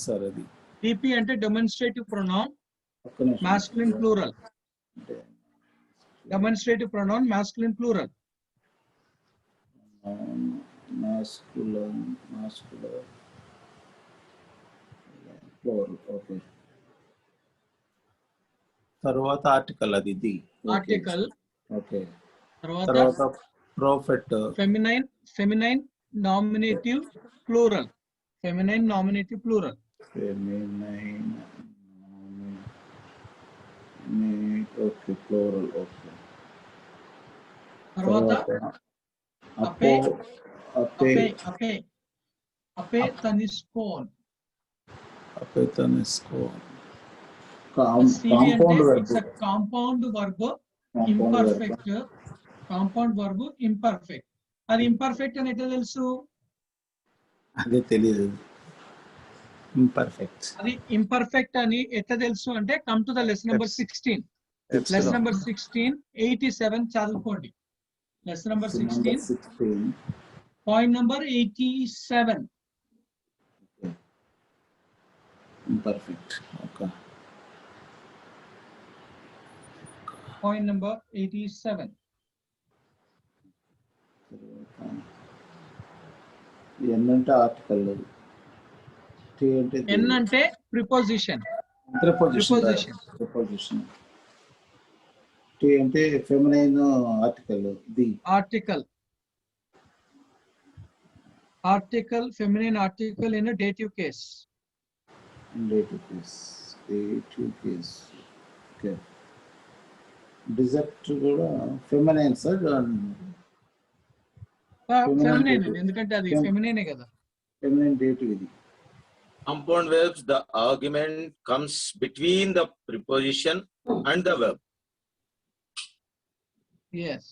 సార్ అది డిపి అంటే డెమోన్స్ట్రేటివ్ ప్రొనౌన్ ఒక్క నిమిషం. masculine plural. అంటే Demonstrative pronoun masculine plural. masculine plural. Okay. తర్వాత ఆర్టికల్ అది ది Article. ఓకే. తర్వాత తర్వాత ప్రాఫిట్ feminine nominative plural. Feminine nominative plural. Feminine okay plural. Okay. తర్వాత అపో అపే తనిస్కోన్. అపెతనిస్కో CV అంటే compound it's a compound verb imperfect. Compound verb imperfect. అది imperfect అని ఎట్లా తెలుసు? అదే తెలియదు. ఇంపర్ఫెక్ట్. అది imperfect అని ఎట్లా తెలుసు అంటే come to the lesson number 16. Lesson number 16 87 చదువుకోండి. Lesson number 16 point number 87. Imperfect. Okay. Point number 87. N అంటే ఆర్టికల్, టీ అంటే N అంటే preposition. ప్రిపోజిషన్. టీ అంటే feminine article, the article feminine article in a dative case. Dative case. Okay. డిజర్ట్ కూడా feminine sir. Feminine ఎందుకంటే అది feminine కదా. Feminine dative ఇది. Compound verbs, the argument comes between the preposition and the verb. Yes.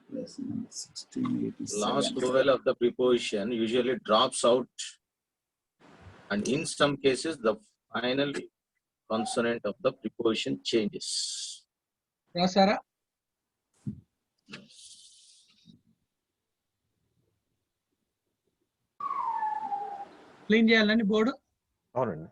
Lesson 1687. Last vowel of the preposition usually drops out, and in some cases the final consonant of the preposition changes. రాసారా? Clean చేయాలని board. అవునండి.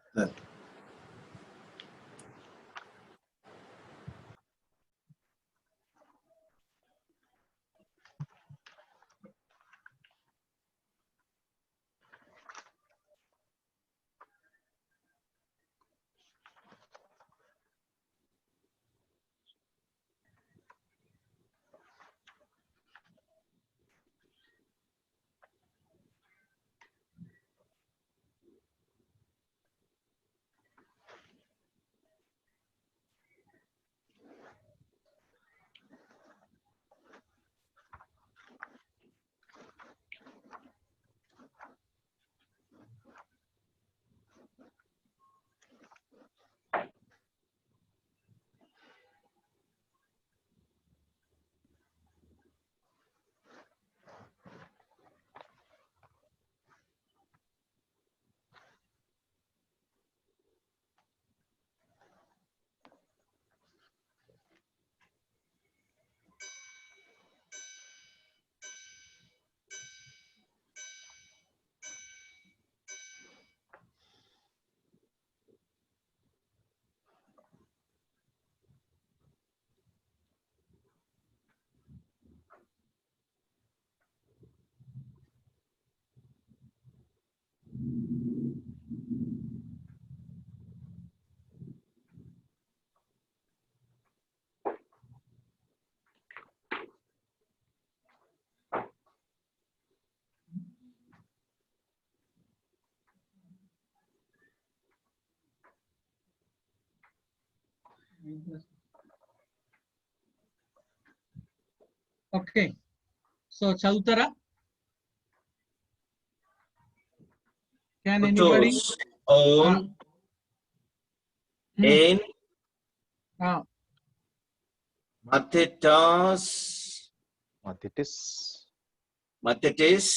Okay so చదువుతారా? Can anybody? Photos on in Mathetas, Mathitis, Mathetes.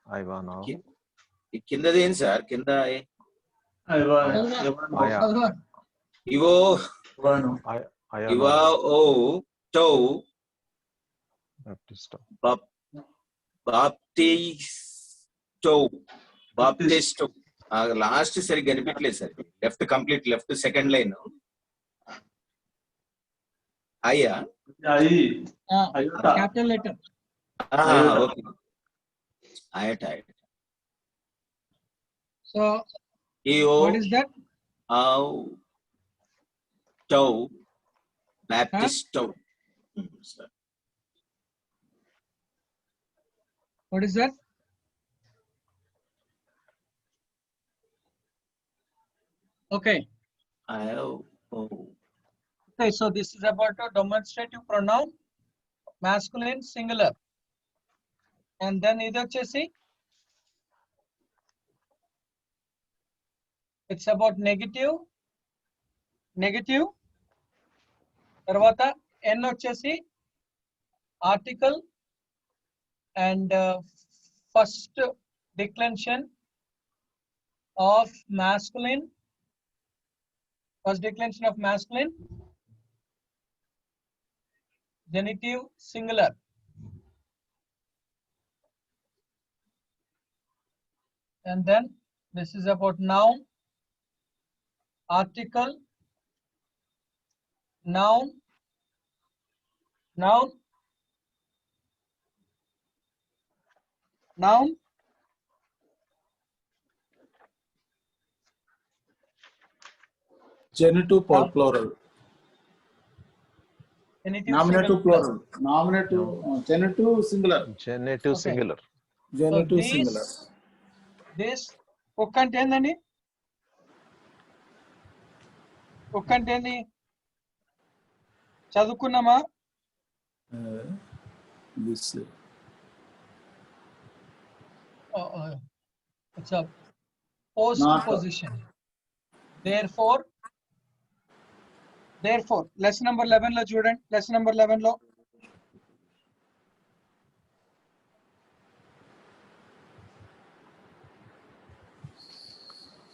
Ivanov, ఈ కిందది ఏంటి sir? కింద Aya, ఇవో Ivanov, ఇవా ఓ టౌ Baptista, బాప్టిస్టో బాప్టిస్టో లాస్ట్ సరిగ్గా కనిపించలేదు sir. Left complete left second line అయ్యా. Capital letter. ఓకే ఆయట్ ఆయట్. సో ఈఓ what is that? టౌ బాప్టిస్టో. What is that? Okay. Okay, so this is about a demonstrative pronoun, masculine singular. And then either chesi, it's about negative. Tarvata n వచ్చేసి article and first declension of masculine. First declension of masculine, genitive singular. And then this is about noun, article, noun, Genitive plural. genitive Nominative singular. plural. Nominative, genitive singular. genitive Okay. singular, Genitive these- singular. This ఒక్క అంటే ఏందండి? ఒక్క అంటే ఏంది? చదువుకున్నామా? This It's a postposition. Therefore, lesson number 11 లో చూడండి. Lesson number 11 లో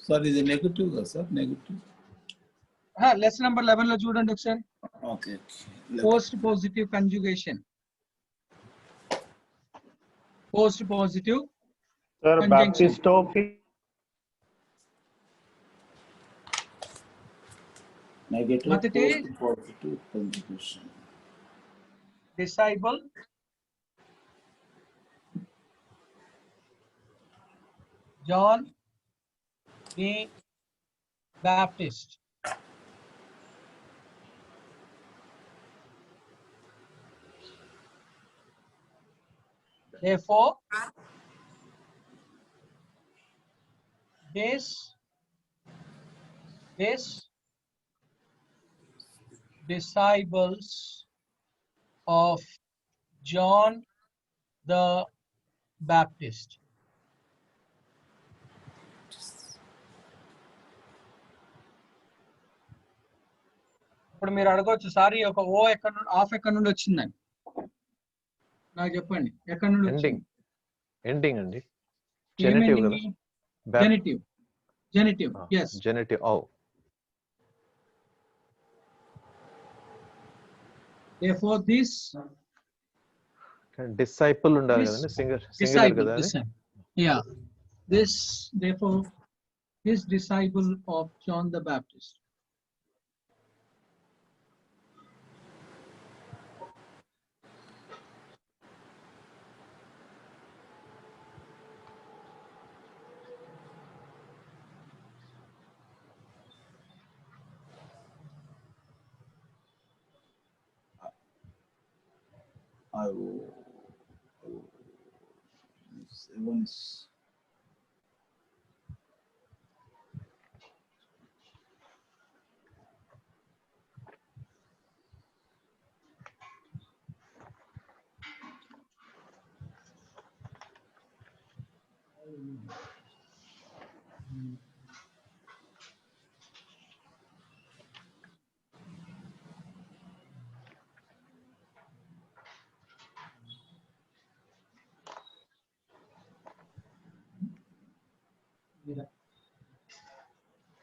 sorry, is it negative, sir? Negative. lesson number 11 లో చూడండి ఒకసారి. Okay. Post positive conjugation. Post positive Sir, conjunction. Baptisto. Negative, But it is- positive conjugation. Disciple, John the Baptist. Therefore, this disciples of John the Baptist. ఇప్పుడు మీరు అడగవచ్చు, sorry ఒక ఓ ఎక్కడ నుండి of ఎక్కడ నుండి వచ్చిందని నాకు చెప్పండి. ఎక్కడ నుండి వచ్చింది? ending అండి, genitive కదా, Genitive, yes. genitive. Oh, Therefore, this disciple ఉండాలి This కదండి, singular disciple, కదా అది. yeah, therefore, this disciple of John the Baptist.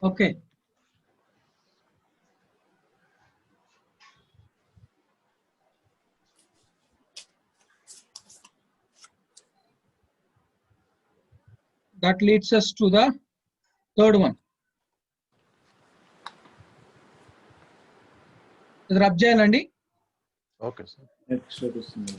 Okay. That leads us to the third one. ఇది రబ్ చేయాలండి. Okay sir. ఎక్స్ట్రా వస్తుంది.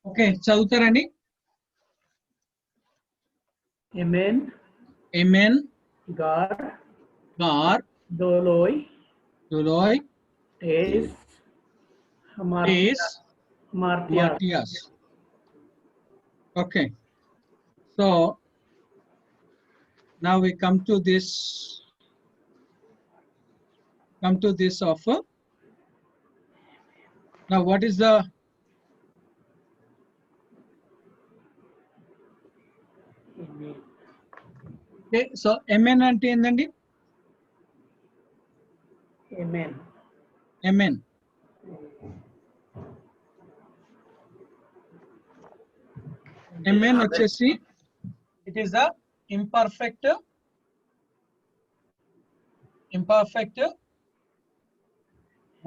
Okay, చదువుతారండి. Amen. Amen. Gar. Gar. Doloi. Doloi. Tes. Tes. Martias. Martias. Okay. So now we come to this of now what is the okay, so Amen అంటే ఏందండి? Amen. Amen. Amen వచ్చేసి it is the imperfect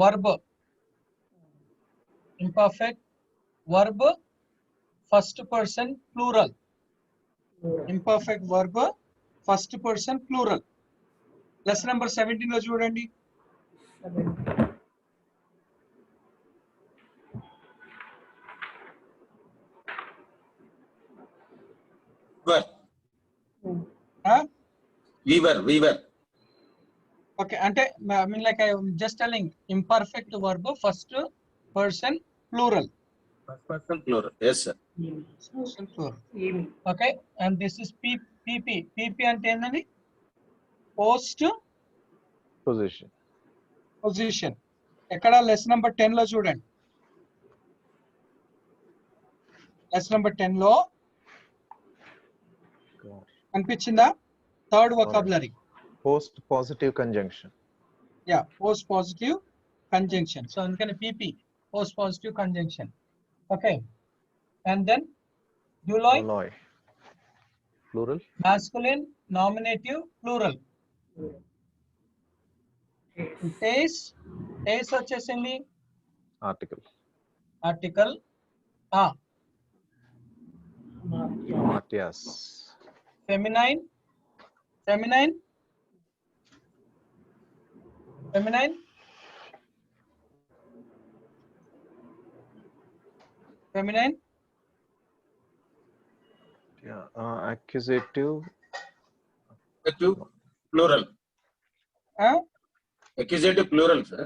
verb. Imperfect verb first person plural. Imperfect verb first person plural. Lesson number 17 లో చూడండి. Weaver. Okay, ante I mean like I am just telling imperfect verb first person plural. First person plural. Yes, sir. Person plural. Okay, and this is PP. PP అంటే ఏందండి? Post position. ఎక్కడ lesson number 10 లో చూడండి. Lesson number 10 లో కనిపించిందా? Third vocabulary. Post positive conjunction. Yeah, post positive conjunction. So అందుకని PP post positive conjunction. Okay, and then డ్యూలాయ్ plural. masculine nominative plural. Tes వచ్చేసింది article. Martias. Feminine. Yeah, accusative. Plural. Accusative plural, sir.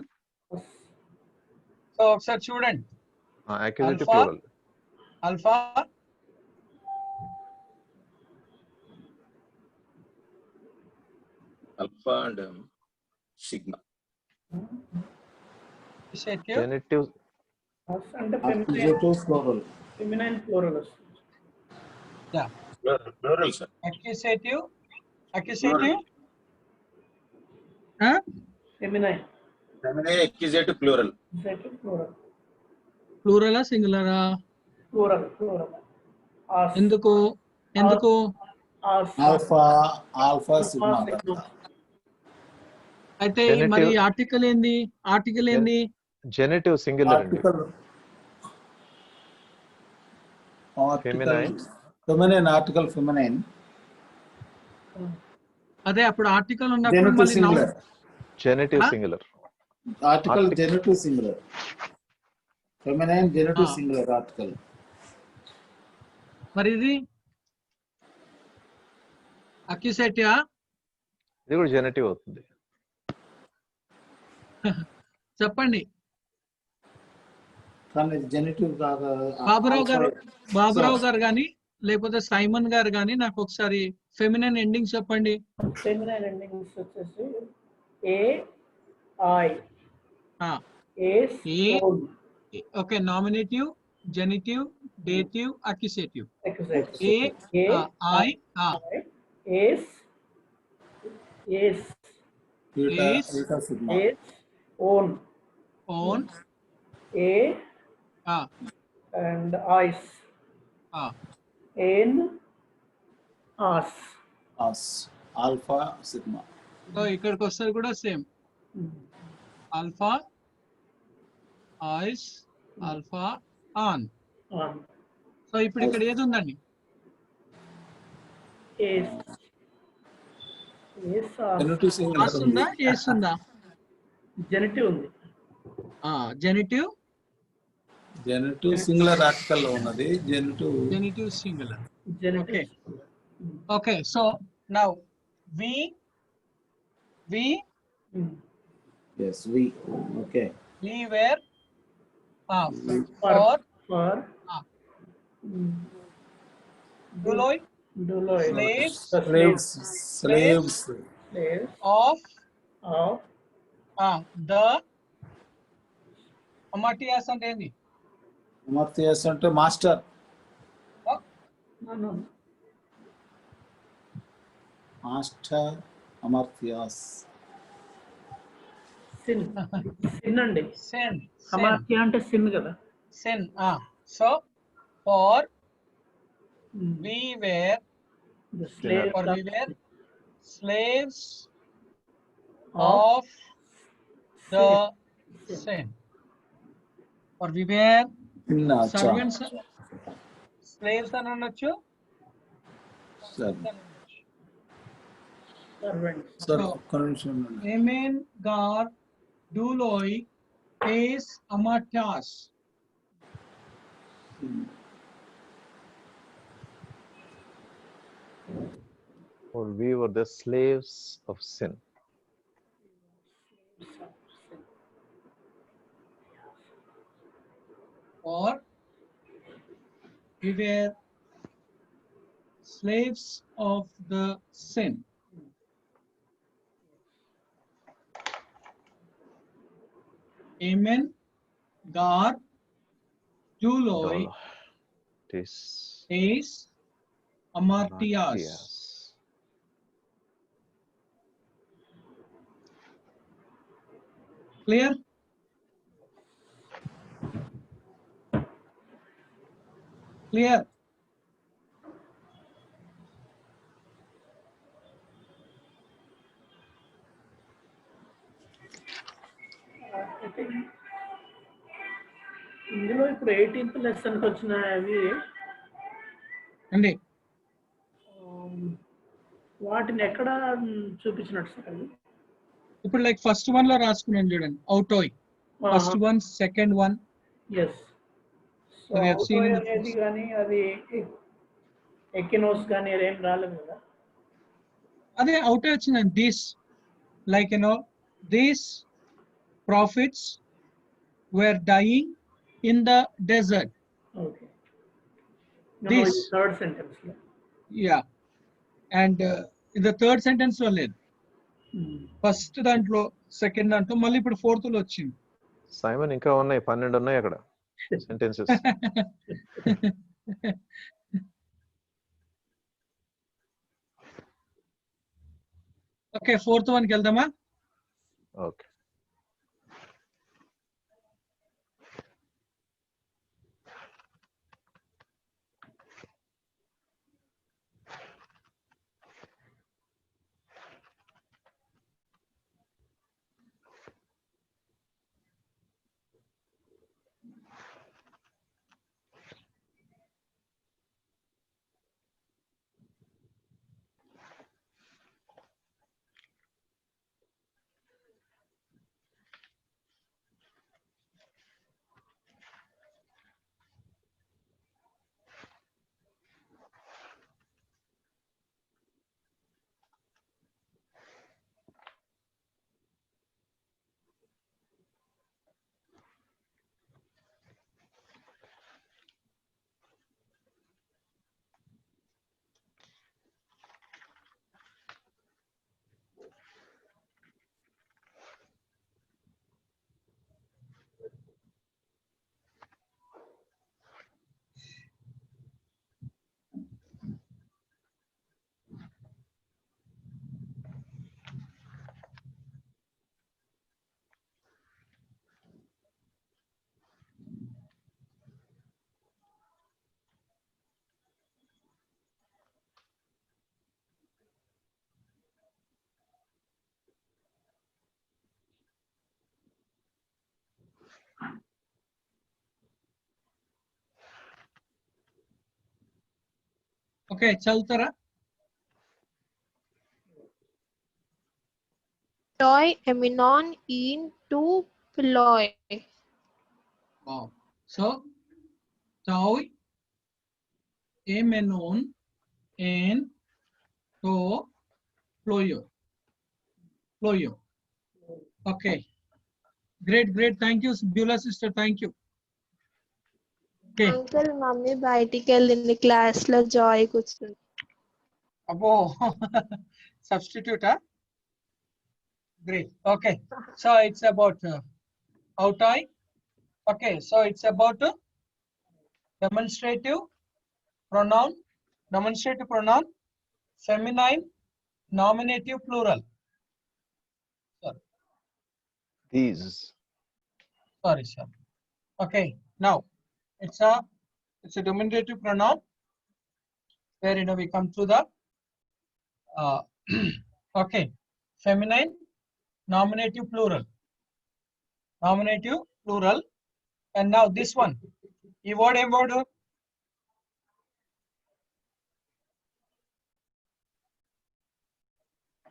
So ఒకసారి చూడండి. Accusative Alpha. plural. Alpha, Alpha and sigma. accusative, Genitive. Us అంటే Accusative plural. Feminine plural వస్తుంది. yeah, Plural, sir. accusative, Plural. huh? Feminine Feminine accusative plural. Plural Plural ఆ singular ఆ? Plural ఎందుకు ఎందుకు Alpha, sigma. అయితే Genitive. మరి article ఏంది? Article ఏంది? Genitive singular అండి. Feminine. Feminine article feminine. అదే అప్పుడు ఆర్టికల్ ఉన్నప్పుడు Genitive మళ్ళీ noun. singular. Genitive Huh? singular. Article genitive singular. Feminine genitive Ah. singular article. మరి ఇది అక్యుసేటివ్ ఇది కూడా జెనెటివ్ అవుతుంది. చెప్పండి. కానీ జెనెటివ్ కాగా బాబురావు గారు కానీ లేకపోతే సైమన్ గారు కానీ నాకు ఒకసారి ఫెమినైన్ ఎండింగ్ చెప్పండి. ఫెమినైన్ ఎండింగ్స్ వచ్చేసి ఏ ఐ ఏస్ ఓన్ okay, nominative, genitive, dative, accusative. Accusative ఏ ఐ ఏస్ ఏస్ ఏస్ ఓన్ ఓన్ ఏ and eyes in us. Alpha, sigma. So ఇక్కడికి వస్తుంది కూడా సేమ్. ఆల్ఫా, ఐస్, ఆల్ఫా, ఆన్. సో ఇప్పుడు ఇక్కడ ఏది ఉందండి? Genitive singular ఆస్ ఉందా, ఏస్ ఉందా? జెనిటివ్ ఉంది. జెనిటివ్ singular article లో ఉన్నది. genitive singular. Genitive Okay, so now we Yes, we. Okay. were for Duloi Slaves. of the Amartyas అంటే ఏంది? Amartyas అంటే మాస్టర్. మాస్టర్ అమర్త్యాస్. సిన్ అండి. Sin. అమాత్య అంటే సిన్ కదా. Sin. So for we were slaves of the sin. For we were servants, slaves అని అనొచ్చు. Sir ఒక్క నిమిషం. Amen, God, Duloi, Ace, Amartyas. For we were the slaves of sin. Or we were slaves of the sin. Amen, God, Duloi, Ace, Amartyas. Clear? Clear? ఇందులో ఇప్పుడు 18th lesson వచ్చిన అవి అండి వాటిని ఎక్కడ చూపించినట్టు సార్ అది? ఇప్పుడు లైక్ ఫస్ట్ వన్ లో రాసుకున్నాను చూడండి, autoi. First one, second one. Yes. So We have seen in the అనేది కానీ అది ఎకినోస్ కానీ అదేం రాలేదు కదా. అదే అవుటే వచ్చిందండి. This like these prophets were dying in the desert. Okay. No, This. it's third sentence. Yeah. And in the third sentence లో లేదు. ఫస్ట్ దాంట్లో సెకండ్ దాంట్లో మళ్ళీ ఇప్పుడు ఫోర్త్ లో వచ్చింది. సైమన్ ఇంకా ఉన్నాయి 12 ఉన్నాయి అక్కడ సెంటెన్సెస్. ఓకే, ఫోర్త్ వన్కి వెళ్దామా? ఓకే. ఓకే, చదువుతారా? Toi eminon in to ploy. So tau emenon en to ployo. Okay, great, thank you Beulah sister, thank you. Okay, Uncle, mummy బయటికి వెళ్ళింది క్లాస్ లో జాయ్ కూర్చుంది. abo substitute, huh? Great. Okay, so it's about outai. Okay, so it's about demonstrative pronoun, feminine, nominative, plural. These. Sorry, sir. Okay, now it's a demonstrative pronoun where we come to the okay, feminine, nominative, plural, and now this one. ఈ word ఏం word?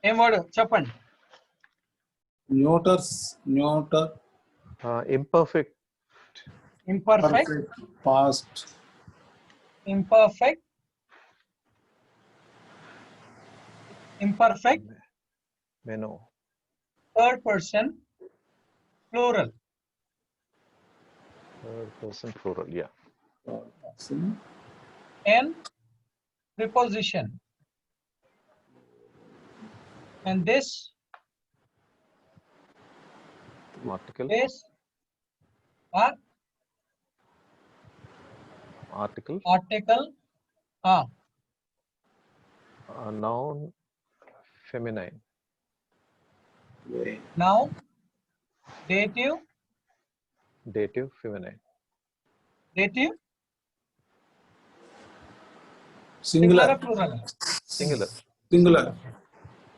ఏం word చెప్పండి. neuter, Imperfect. Imperfect, past, imperfect, Meno. third person, plural, Third person plural. Yeah. and preposition. And this Article. Article. Noun. Feminine. Noun, dative, Feminine. singular, or plural. Singular.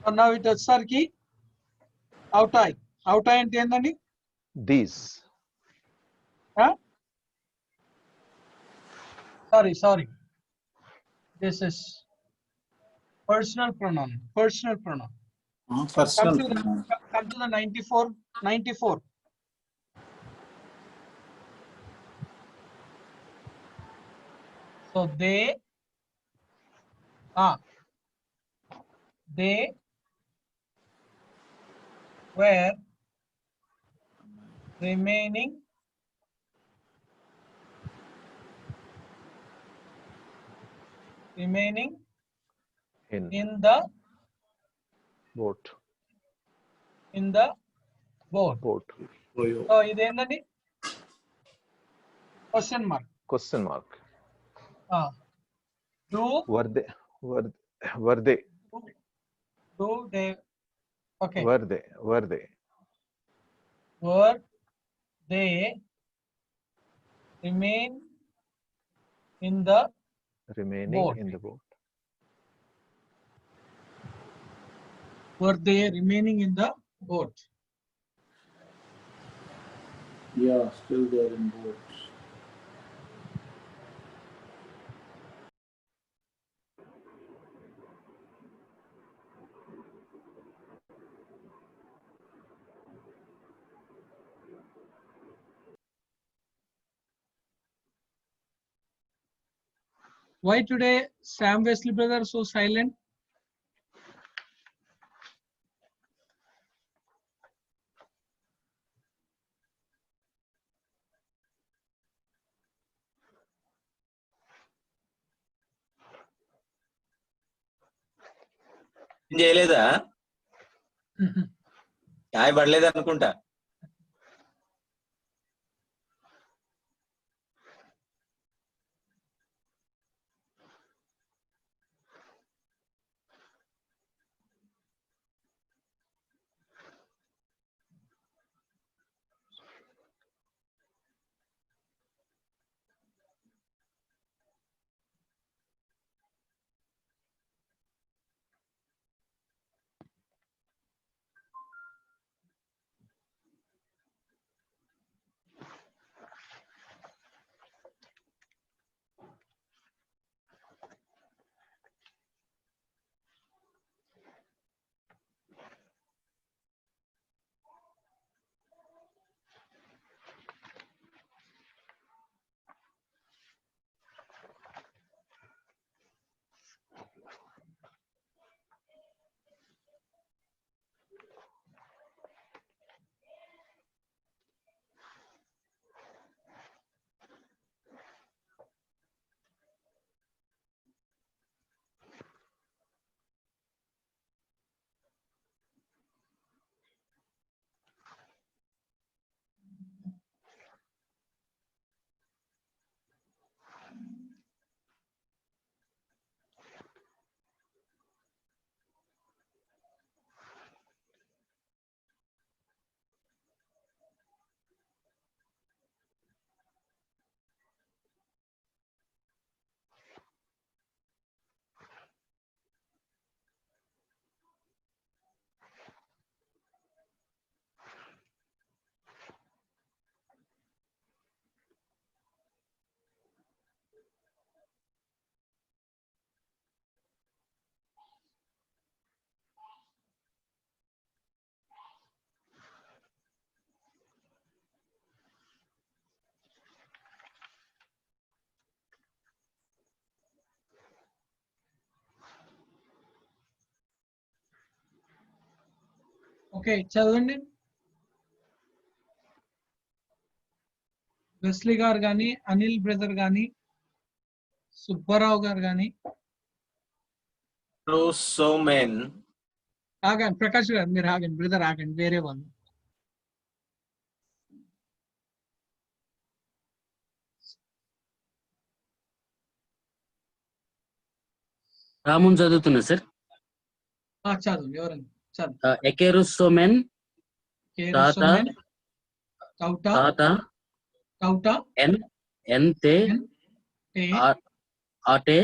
So now it వచ్చేసరికి అవుతాయి అంటే ఏందండి? These. Sorry, this is personal pronoun. personal, Come to the 94. So they were remaining remaining In in the boat. boat. Boat. So ఇదేంటండి question mark. Question mark. Do Were they? Were they? do they okay Were they? Were they? were they remain in the Remaining Boat. in the boat. were they remaining in the boat? Yeah, still there in boat. Why today Sam Wesley brother so silent? ఏం చేయలేదా? ఛాయ్ పడలేదు అనుకుంటా. Okay చదవండి. Wesley గారు కానీ, Anil brother కానీ, సుబ్బారావు గారు కానీ, So men ఆగండి. ప్రకాష్ గారు మీరు ఆగండి. బ్రదర్ ఆగండి. వేరే వాళ్ళు. రాముని చదువుతున్నా సార్. చదవండి. ఎవరండి? చదువు. ఎకెరుసోమెన్ కేరుసోమెన్, కౌటా, కౌటా, ఎన్తే టే, ఆటే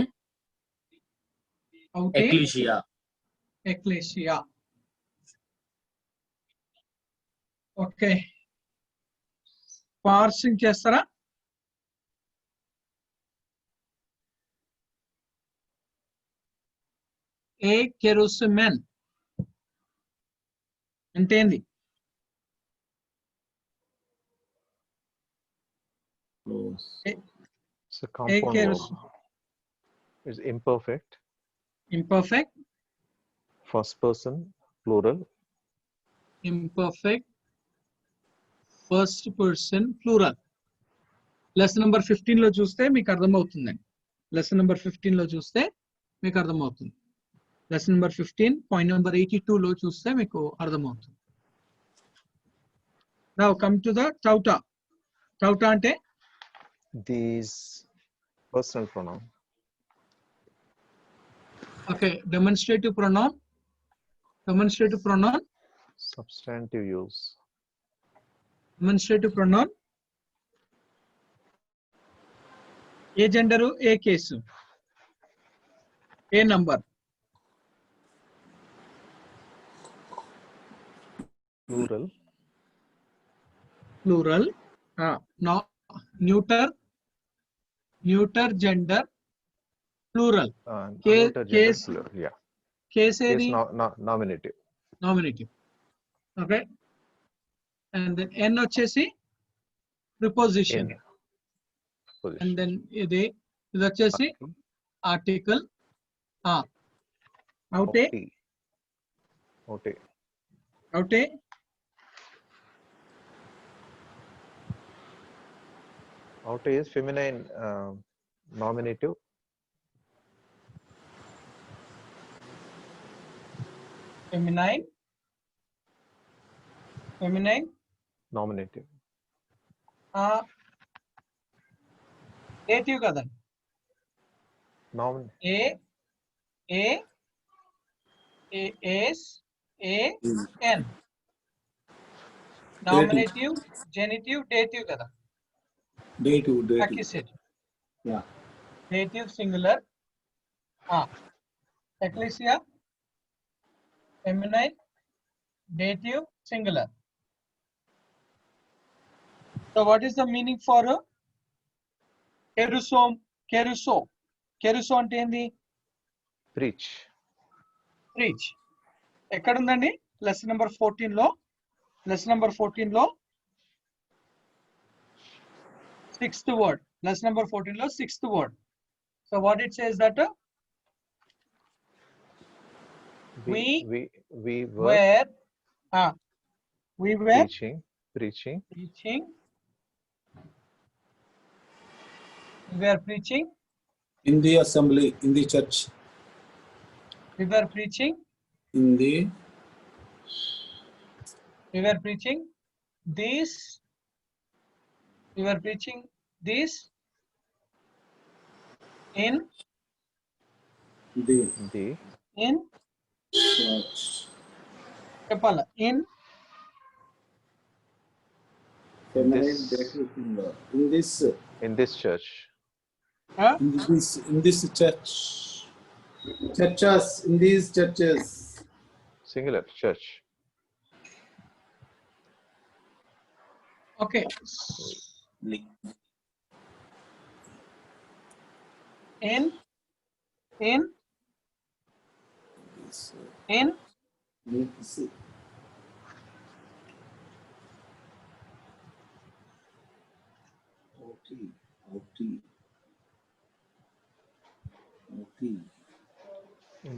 కౌటే, ఎక్లీషియా. ఎక్లేషియా. ఓకే పార్సింగ్ చేస్తారా? ఏ కెరుసమెన్ అంటే ఏంది? It's a compound verb. It's imperfect. Imperfect. First person plural. Imperfect first person plural. Lesson number 15 లో చూస్తే మీకు అర్థమవుతుందండి. లెసన్ నెంబర్ 15 లో చూస్తే మీకు అర్థమవుతుంది. లెసన్ నెంబర్ 15 పాయింట్ నెంబర్ 82 లో చూస్తే మీకు అర్థమవుతుంది. Now come to the tauta. Tauta అంటే These personal pronoun. Okay, demonstrative pronoun. Demonstrative pronoun. Substantive use. Demonstrative pronoun. ఏ జెండరు, ఏ కేసు, ఏ number. Plural. Plural. Neuter, neuter gender plural. Neuter gender, Case. plural. Yeah. Case Case ఏది? nominative. Nominative. Okay, and then ఎన్ వచ్చేసి preposition. In. Position. And then ఇది వచ్చేసి article. అవుటే. Outé. అవుటే. Outé is feminine nominative. Feminine. Feminine. Nominative. Dative కదండి. Noun. A A A S A N. Nominative, genitive, dative కదా. Dative. Accusative. Yeah. Dative singular. Ecclesia. Feminine. Dative singular. So what is the meaning for keruso? Keruso. Keruso అంటే ఏంది? Preach. Preach. ఎక్కడ ఉందండి? Lesson number 14 లో. Lesson number 14 లో 6th word. Lesson number 14 lo 6th word. So what it says that we were we were preaching. We were preaching. In the assembly, in the church. We were preaching. In the. We were preaching this. We were preaching this in The. in Church. చెప్పాలా in Feminine dative singular. In this church. In this church. Churches. In these churches. Singular. Church. okay in In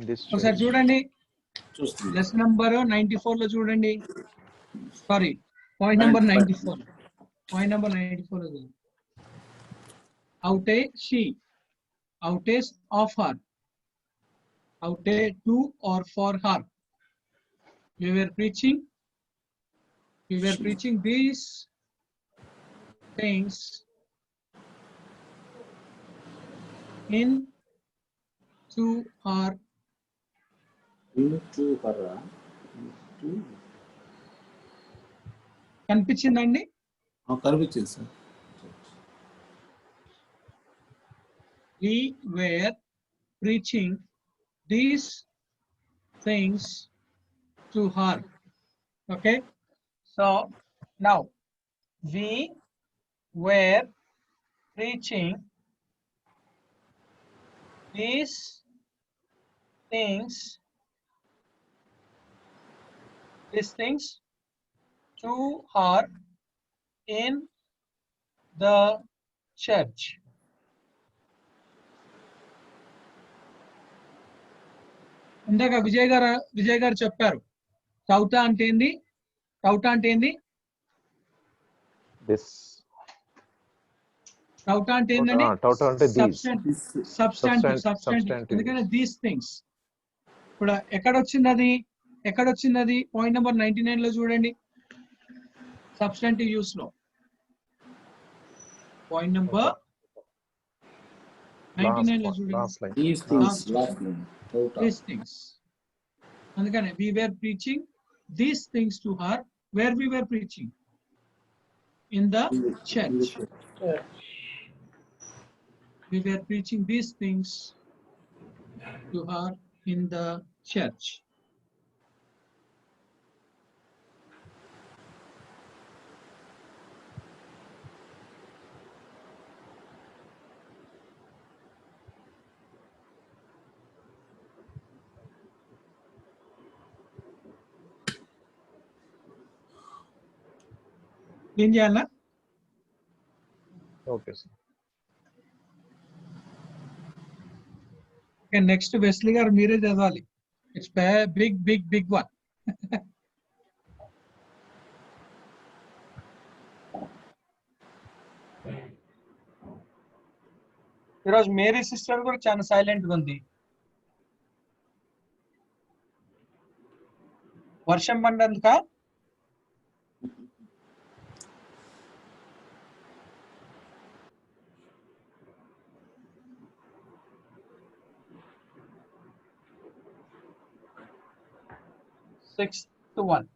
this ఒకసారి church. చూడండి. చూస్తుంది. Lesson number 94 లో చూడండి. Sorry, point number 94. Point number 94 లో చూడండి. outé she, outés of her, outé to or for her. We were preaching these things in to her. Into her. కనిపించిందండి? కనిపించింది sir. We were preaching these things to her. Okay, so now we were preaching these things to her in the church. ఇందాక విజయ్ గారు చెప్పారు టౌటా అంటే ఏంది? టౌటా అంటే ఏంది? This. TUTA అంటే ఏంటండి? Tauta అంటే these. Substantive Substantive. ఎందుకంటే దీస్ థింగ్స్. ఇప్పుడు ఎక్కడొచ్చింది అది పాయింట్ నెంబర్ 99 లో చూడండి, సబ్స్టాంటివ్ యూస్ లో పాయింట్ నెంబర్ 99 లో చూడండి. Last line. These things, Last these things. అందుకని we were preaching these things to her. Where we were preaching? In the church. We were preaching these things to her in the church. ఏం చేయాలా? Okay, sir. Okay, next Wesley గారు మీరే చదవాలి. It's big one. ఈరోజు Mary sister కూడా చాలా silent గా ఉంది. వర్షం పడ్డందుక? Six to 1.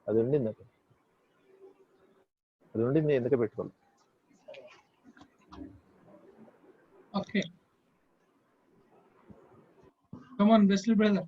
అది ఉండింది ఎందుకు పెట్టుకోవాలి? Okay. Come on, Wesley brother.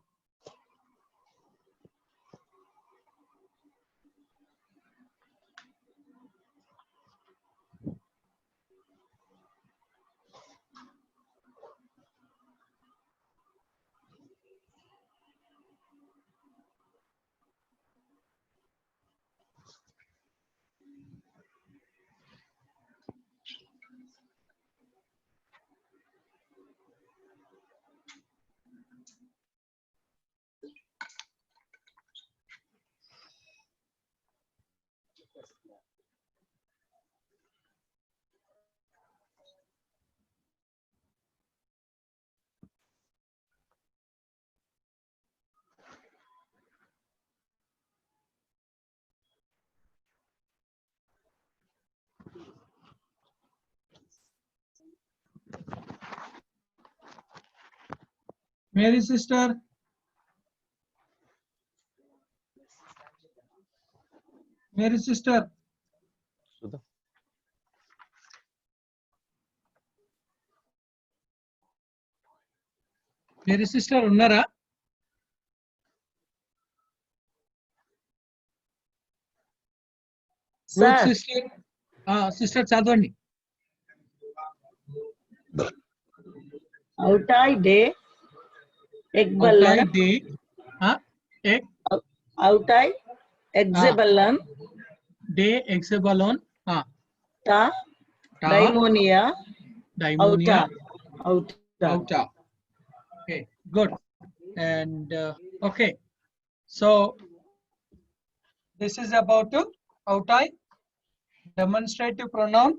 Mary sister. Mary sister. Sudha. Mary sister ఉన్నారా? Ruth sister. సిస్టర్ చదవండి. Outai de ekballan. Outai exeballan. De exebalon. Ta daimonia. Daimonia. Outa. Okay, good. And okay, so this is about to outai, demonstrative pronoun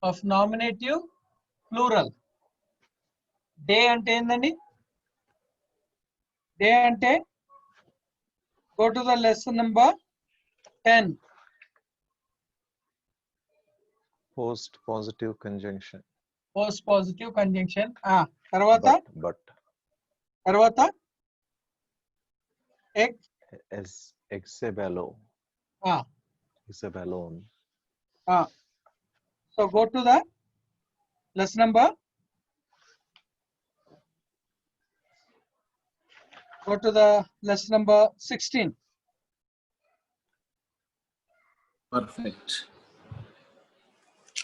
of nominative plural. Day ante endandi? Day ante, go to the lesson number 10. Post positive conjunction. Post positive conjunction. Tarvata? But. Tarvata? Exebalo. Exebalon. So go to the lesson number Go to the lesson number 16. Perfect.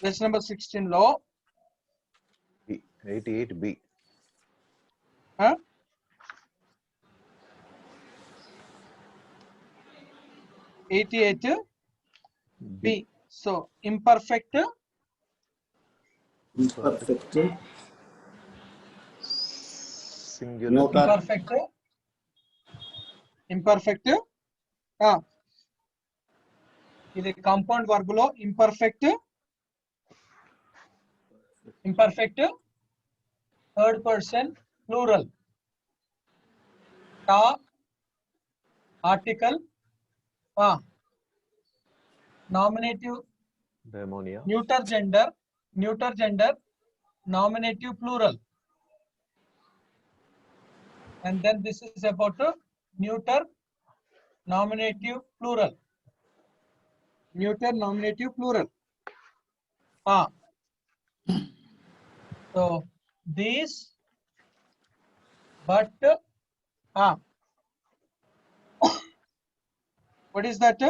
Lesson number 16 లో 88B. huh? B. So imperfect imperfect. Singular. Motor. imperfect ఇది compound verb లో imperfect third person plural ta article nominative Demonia. neuter gender nominative plural, and then this is about neuter nominative plural. So these, but what is that?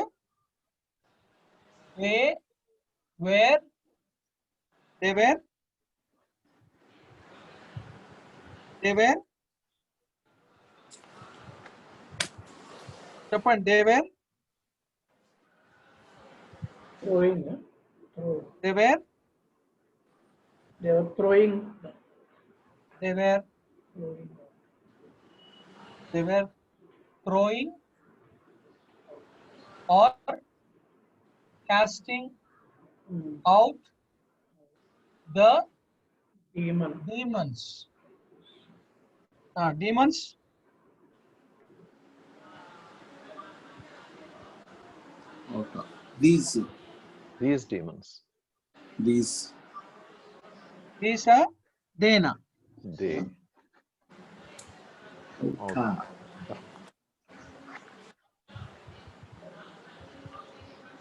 They were చెప్పండి. they were throwing. they were They were throwing. throwing or casting out the demons. Demons. These demons. these These are Dena. They.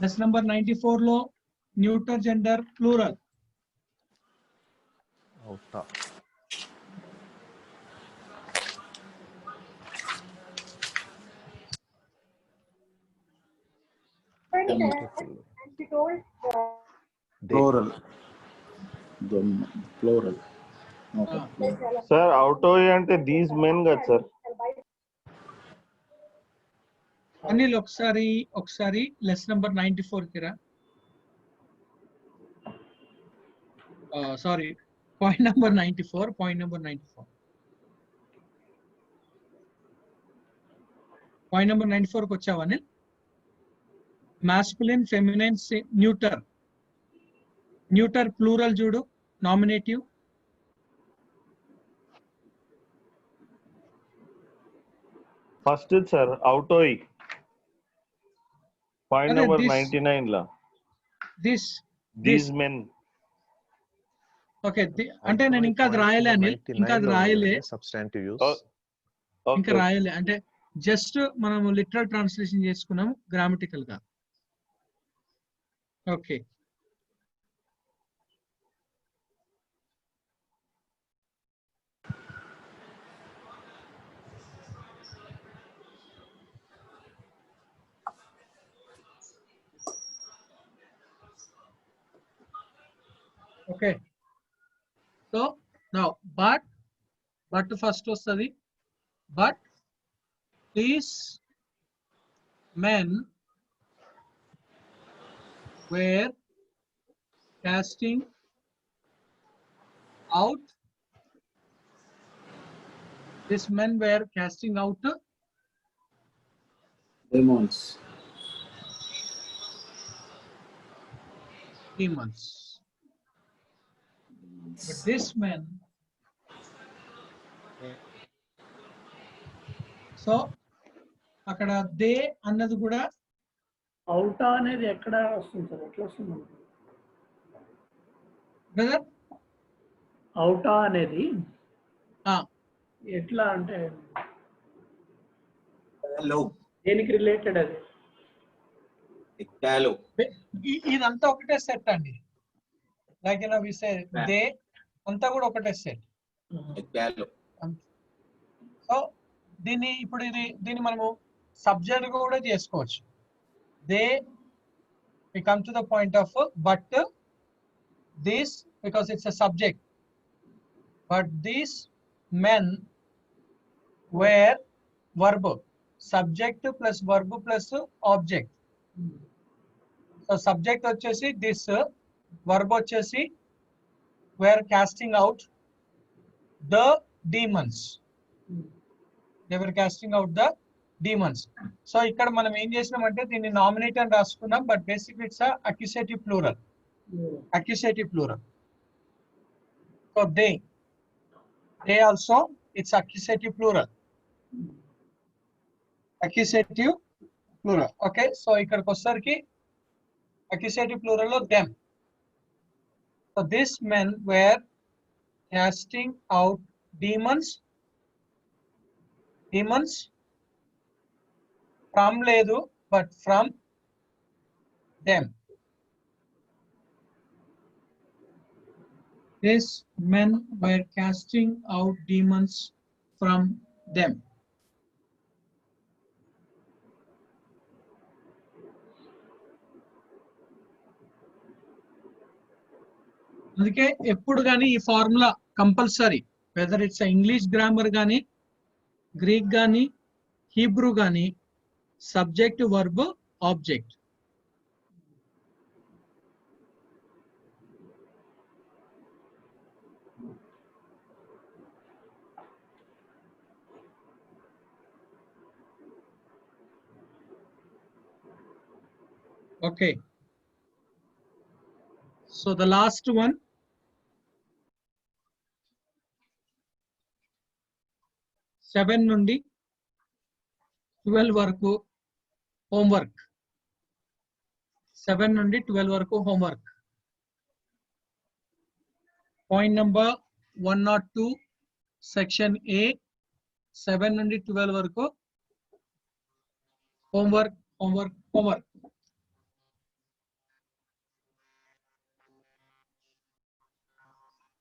Lesson number 94 లో neuter gender plural. Outa. plural. The plural. Okay. Sir autoi అంటే these men కదా sir. Anil ఒకసారి lesson number 94 కి రా. Sorry, point number 94. Point number 94 కి వచ్చావా Anil? Masculine, feminine, neuter plural చూడు, nominative. First sir autoi point number this. 99 లా this men. Okay, అంటే నేను ఇంకా అది రాయలే అనిల్, Substantive use. ఇంకా రాయలే. అంటే జస్ట్ మనము లిటరల్ ట్రాన్స్లేషన్ చేసుకున్నాము, గ్రామటికల్ గా. Okay, okay. So now but first వస్తుంది. But these men were casting out. These men were casting out Demons. But this man, so అక్కడ దే అన్నది కూడా అవుటా అనేది ఎక్కడ వస్తుంది సార్? ఎట్లా వస్తుంది బ్రదర్? అవుటా అనేది ఎట్లా అంటే దేనికి రిలేటెడ్ అది? ఇదంతా ఒకటే సెట్ అండి. లైక్ వి సే దే అంతా కూడా ఒకటే సెట్. సో దీన్ని మనము సబ్జెక్ట్ కూడా చేసుకోవచ్చు. They we come to the point of but this, because it's a subject, but these men were verb, subject plus verb plus object. So subject వచ్చేసి this, verb వచ్చేసి were casting out the demons. They were casting out the demons. So ఇక్కడ మనం ఏం చేసినామంటే దీన్ని nominate అని రాసుకున్నాం, but basic it's accusative plural. Accusative plural. So they also, it's accusative plural. Accusative plural. Okay, so ఇక్కడికి వచ్చేసరికి accusative plural లో them. So these men were casting out demons from లేదు, but from them. These men were casting out demons from them. అందుకే ఎప్పుడు కానీ ఈ formula compulsory, whether it's English grammar కానీ, Greek కానీ, హీబ్రూ కానీ, subject verb object. Okay, so the last one, 7 నుండి 12 వరకు homework. 7 నుండి 12 వరకు homework. Point number 102, section A, 7 నుండి 12 వరకు homework.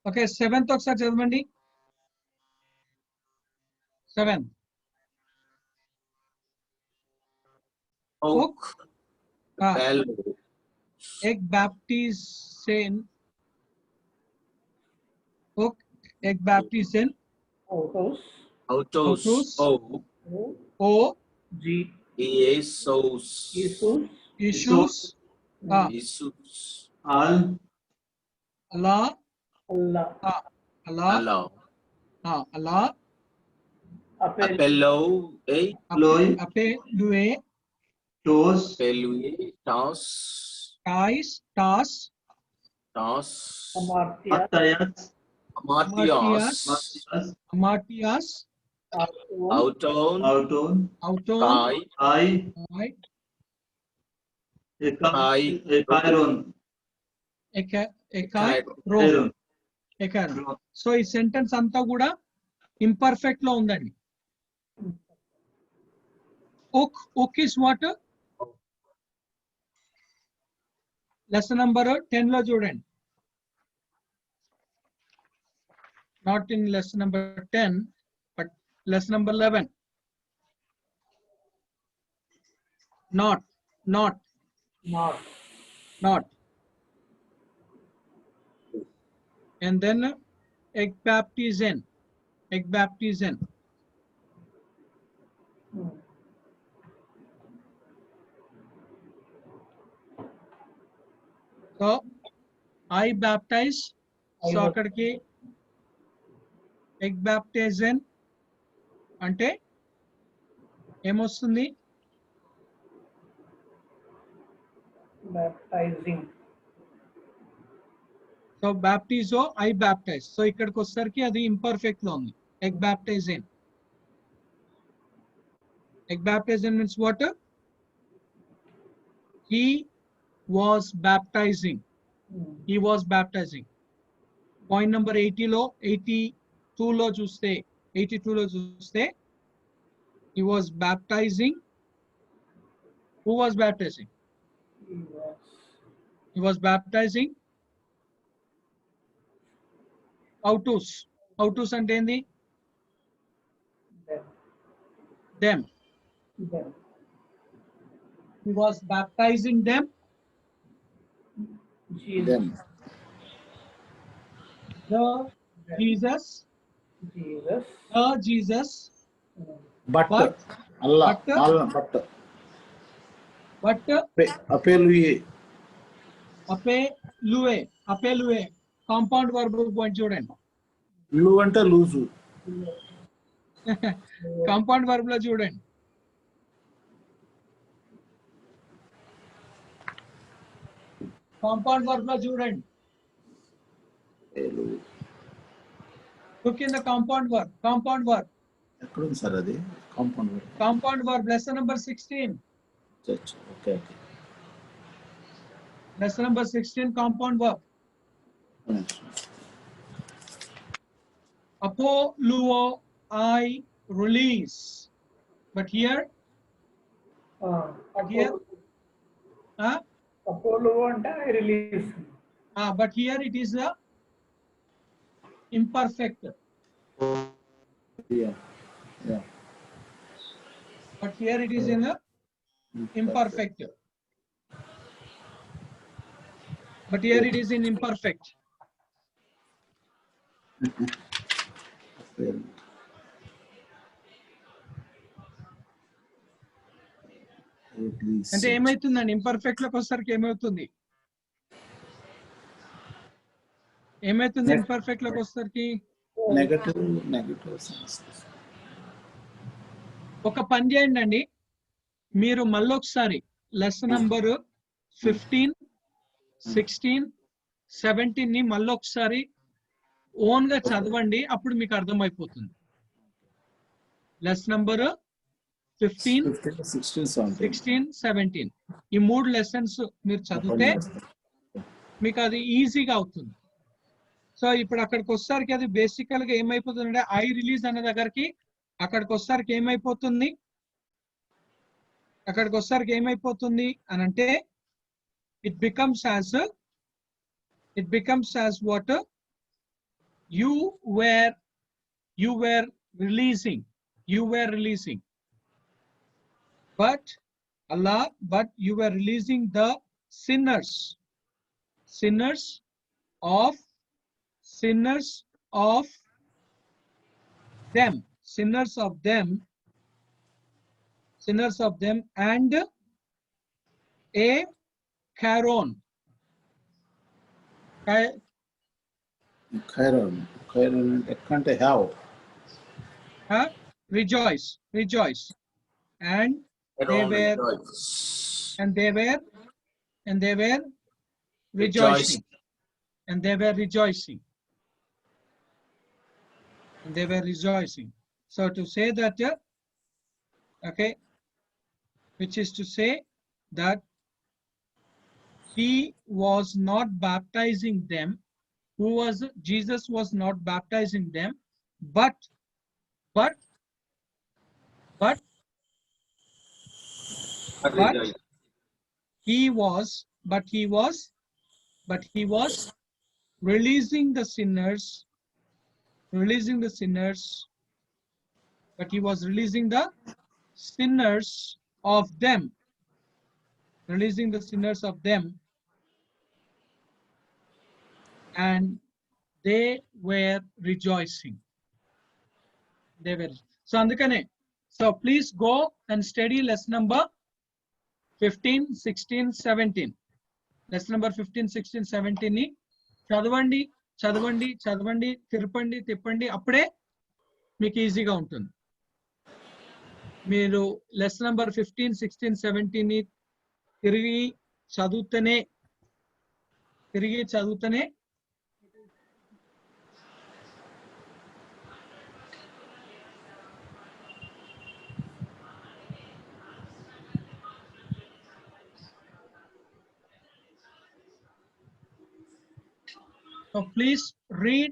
ఓకే, 7th ఒకసారి చదవండి. 7. Oak, bell, एक baptism. Oak, एक baptism. Autos. autos, O, G. Jesus, Jesus. Jesus, Allah, Allah. Allah, Allah, Apello, Apelue, Pelui, Tos, Tas, Amartya. Amartias, Auton. Auton, Auton, Kai, Ekairon. So ఈ sentence అంతా కూడా imperfect లో ఉందండి. ఓక్ is what? Lesson number 10 లో చూడండి. Not in lesson number 10, but lesson number 11. Not. And then egg baptism. So I baptize. So అక్కడికి egg baptism అంటే ఏమొస్తుంది? Baptizing. So baptizo, I baptize. So ఇక్కడికి వచ్చేసరికి అది ఇంపర్ఫెక్ట్ లో ఉంది. ఎగ్ బ్యాప్టైజన్. ఎగ్ బ్యాప్టైజన్ means what? He was baptizing. Point number 82 లో చూస్తే he was baptizing. Who was baptizing? He was baptizing autos అంటే ఏంది? them. Them. He was baptizing them. Jesus. Them. The Jesus. Jesus. The Jesus. But But- Allah, but- Allah, but But appeluye. apelue compound verb point చూడండి. లు అంటే loose. Compound verb లో చూడండి. Compound verb లో చూడండి. Look in the compound verb. ఎక్కడ ఉంది sir అది? Compound word. Compound verb, lesson number 16. Okay. Lesson number 16, compound verb. Apoluo, I release. But here, Apollo అంటే I release. but here it is a imperfect. Yeah. But here it is in a imperfect. But here it is in imperfect. అంటే ఏమైతుందండి imperfect లోకి వచ్చేసరికి ఏమవుతుంది? Imperfect లోకి వచ్చేసరికి negative sense. ఒక పని చేయండి అండి, మీరు మళ్ళొకసారి లెసన్ నంబర్ 15, 16, 17 ని మళ్ళొకసారి ఓన్ గా చదవండి, అప్పుడు మీకు అర్థమైపోతుంది. లెసన్ నంబర్ 15, 16, 17 ఈ 3 లెసన్స్ మీరు చదివితే మీకు అది ఈజీగా అవుతుంది. సో ఇప్పుడు అక్కడికి వచ్చేసరికి అది బేసికల్ గా ఏమైపోతుంది అంటే ఐ రిలీజ్ అనే దగ్గరికి అక్కడికి వచ్చేసరికి ఏమైపోతుంది అని అంటే it becomes as what you were releasing. But you were releasing the sinners of them and a Charon. ఖైరాన్ అంటే have. Rejoice. And they were rejoicing. And they were rejoicing. So to say that, okay, which is to say that he was not baptizing them. Jesus was not baptizing them, but he was releasing the sinners, but he was releasing the sinners of them, and they were rejoicing. So andukane, so please go and study lesson number 15, 16, 17. Lesson number 15, 16, 17 ని చదవండి తిప్పండి అప్పుడే మీకు ఈజీగా ఉంటుంది. మీరు lesson number 15, 16, 17 ని తిరిగి చదువుతూనే so please read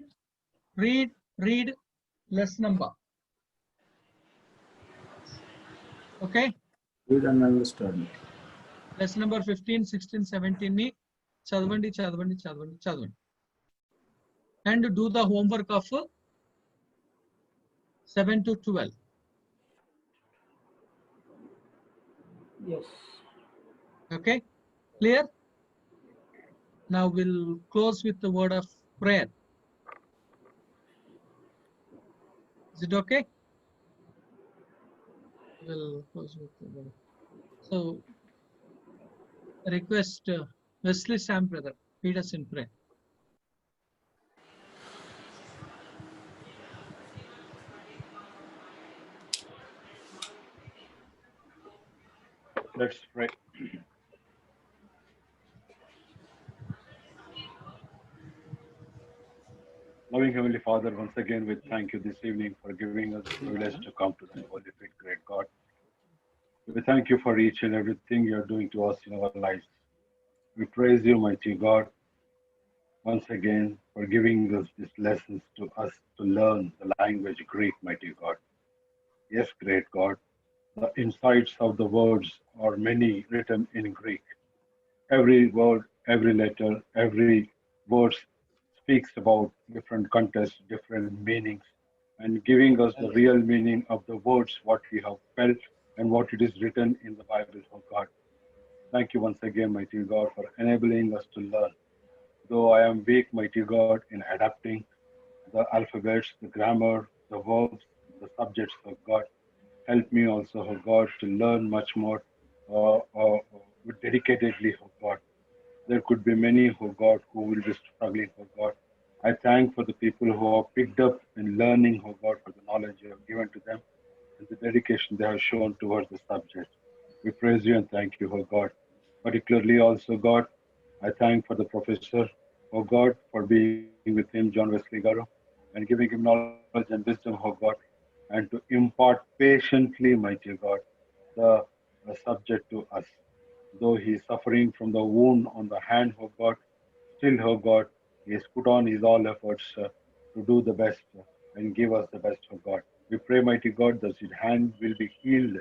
lesson number. Okay, read and understand. lesson number 15, 16, 17 ని చదవండి and do the homework of 7 to 12. Yes. Okay, clear? Now we'll close with the word of prayer. Is it okay? We'll close with the word. So, request Wesley Sam brother, lead us in prayer. Let's pray. Loving Heavenly Father, once again, we thank you this evening for giving us the privilege to come to thy holy feet, great God. We thank you for each and everything you are doing to us in our lives. We praise you, mighty God, once again for giving us these lessons to us to learn the language Greek, mighty God. Yes, great God, the insights of the words are many written in Greek. Every word, every letter, every word speaks about different contexts, different meanings, and giving us the real meaning of the words, what we have felt and what it is written in the Bible, oh God. Thank you once again, mighty God, for enabling us to learn. Though I am weak, mighty God, in adapting the alphabets, the grammar, the verbs, the subjects of God, help me also, oh God, to learn much more dedicatedly, oh God. There could be many, oh God, who will be struggling, oh God. I thank for the people who have picked up in learning, oh God, for the knowledge you have given to them and the dedication they have shown towards the subject. We praise you and thank you, oh God. Particularly also, God, I thank for the professor, oh God, for being with him, John Wesley Garo, and giving him knowledge and wisdom, oh God, and to impart patiently, mighty God, the subject to us. Though he is suffering from the wound on the hand, oh God, still, oh God, he has put on his all efforts to do the best and give us the best, oh God. We pray, mighty God, that his hand will be healed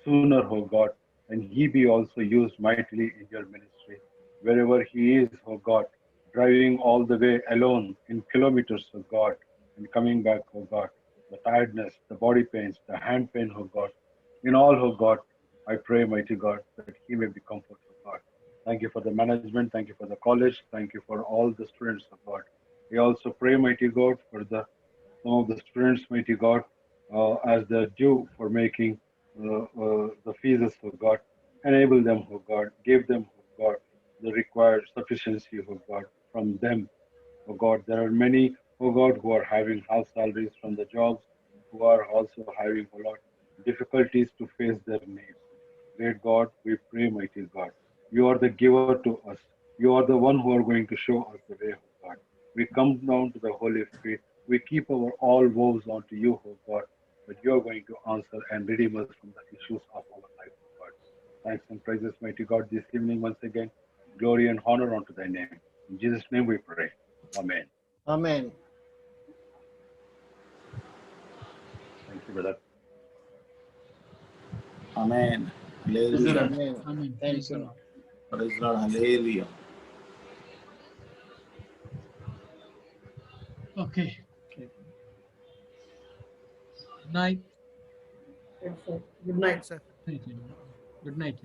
sooner, oh God, and he be also used mightily in your ministry. Wherever he is, oh God, driving all the way alone in kilometers, oh God, and coming back, oh God, the tiredness, the body pains, the hand pain, oh God, in all, oh God, I pray, mighty God, that he may be comforted, oh God. Thank you for the management. Thank you for the college. Thank you for all the students of God. We also pray, mighty God, for some of the students, mighty God, as they're due for making the fees of God. Enable them, oh God. Give them, oh God, the required sufficiency, oh God, from them. Oh God, there are many, oh God, who are having half salaries from the jobs, who are also having a lot of difficulties to face their needs. Great God, we pray, mighty God. You are the giver to us. You are the one who are going to show us the way, oh God. We come down to the holy feet. We keep our all woes onto you, oh God, but you are going to answer and redeem us from the issues of our life, oh God. Thanks and praises, mighty God, this evening once again. Glory and honor unto thy name. In Jesus' name we pray. Amen. Amen. Thank you, brother. Amen. Praise the Hallelujah. Lord. Amen. Amen. Praise Thank the you. Lord. Praise the Lord. Hallelujah. Okay. Night. It's, good night, sir. Good night.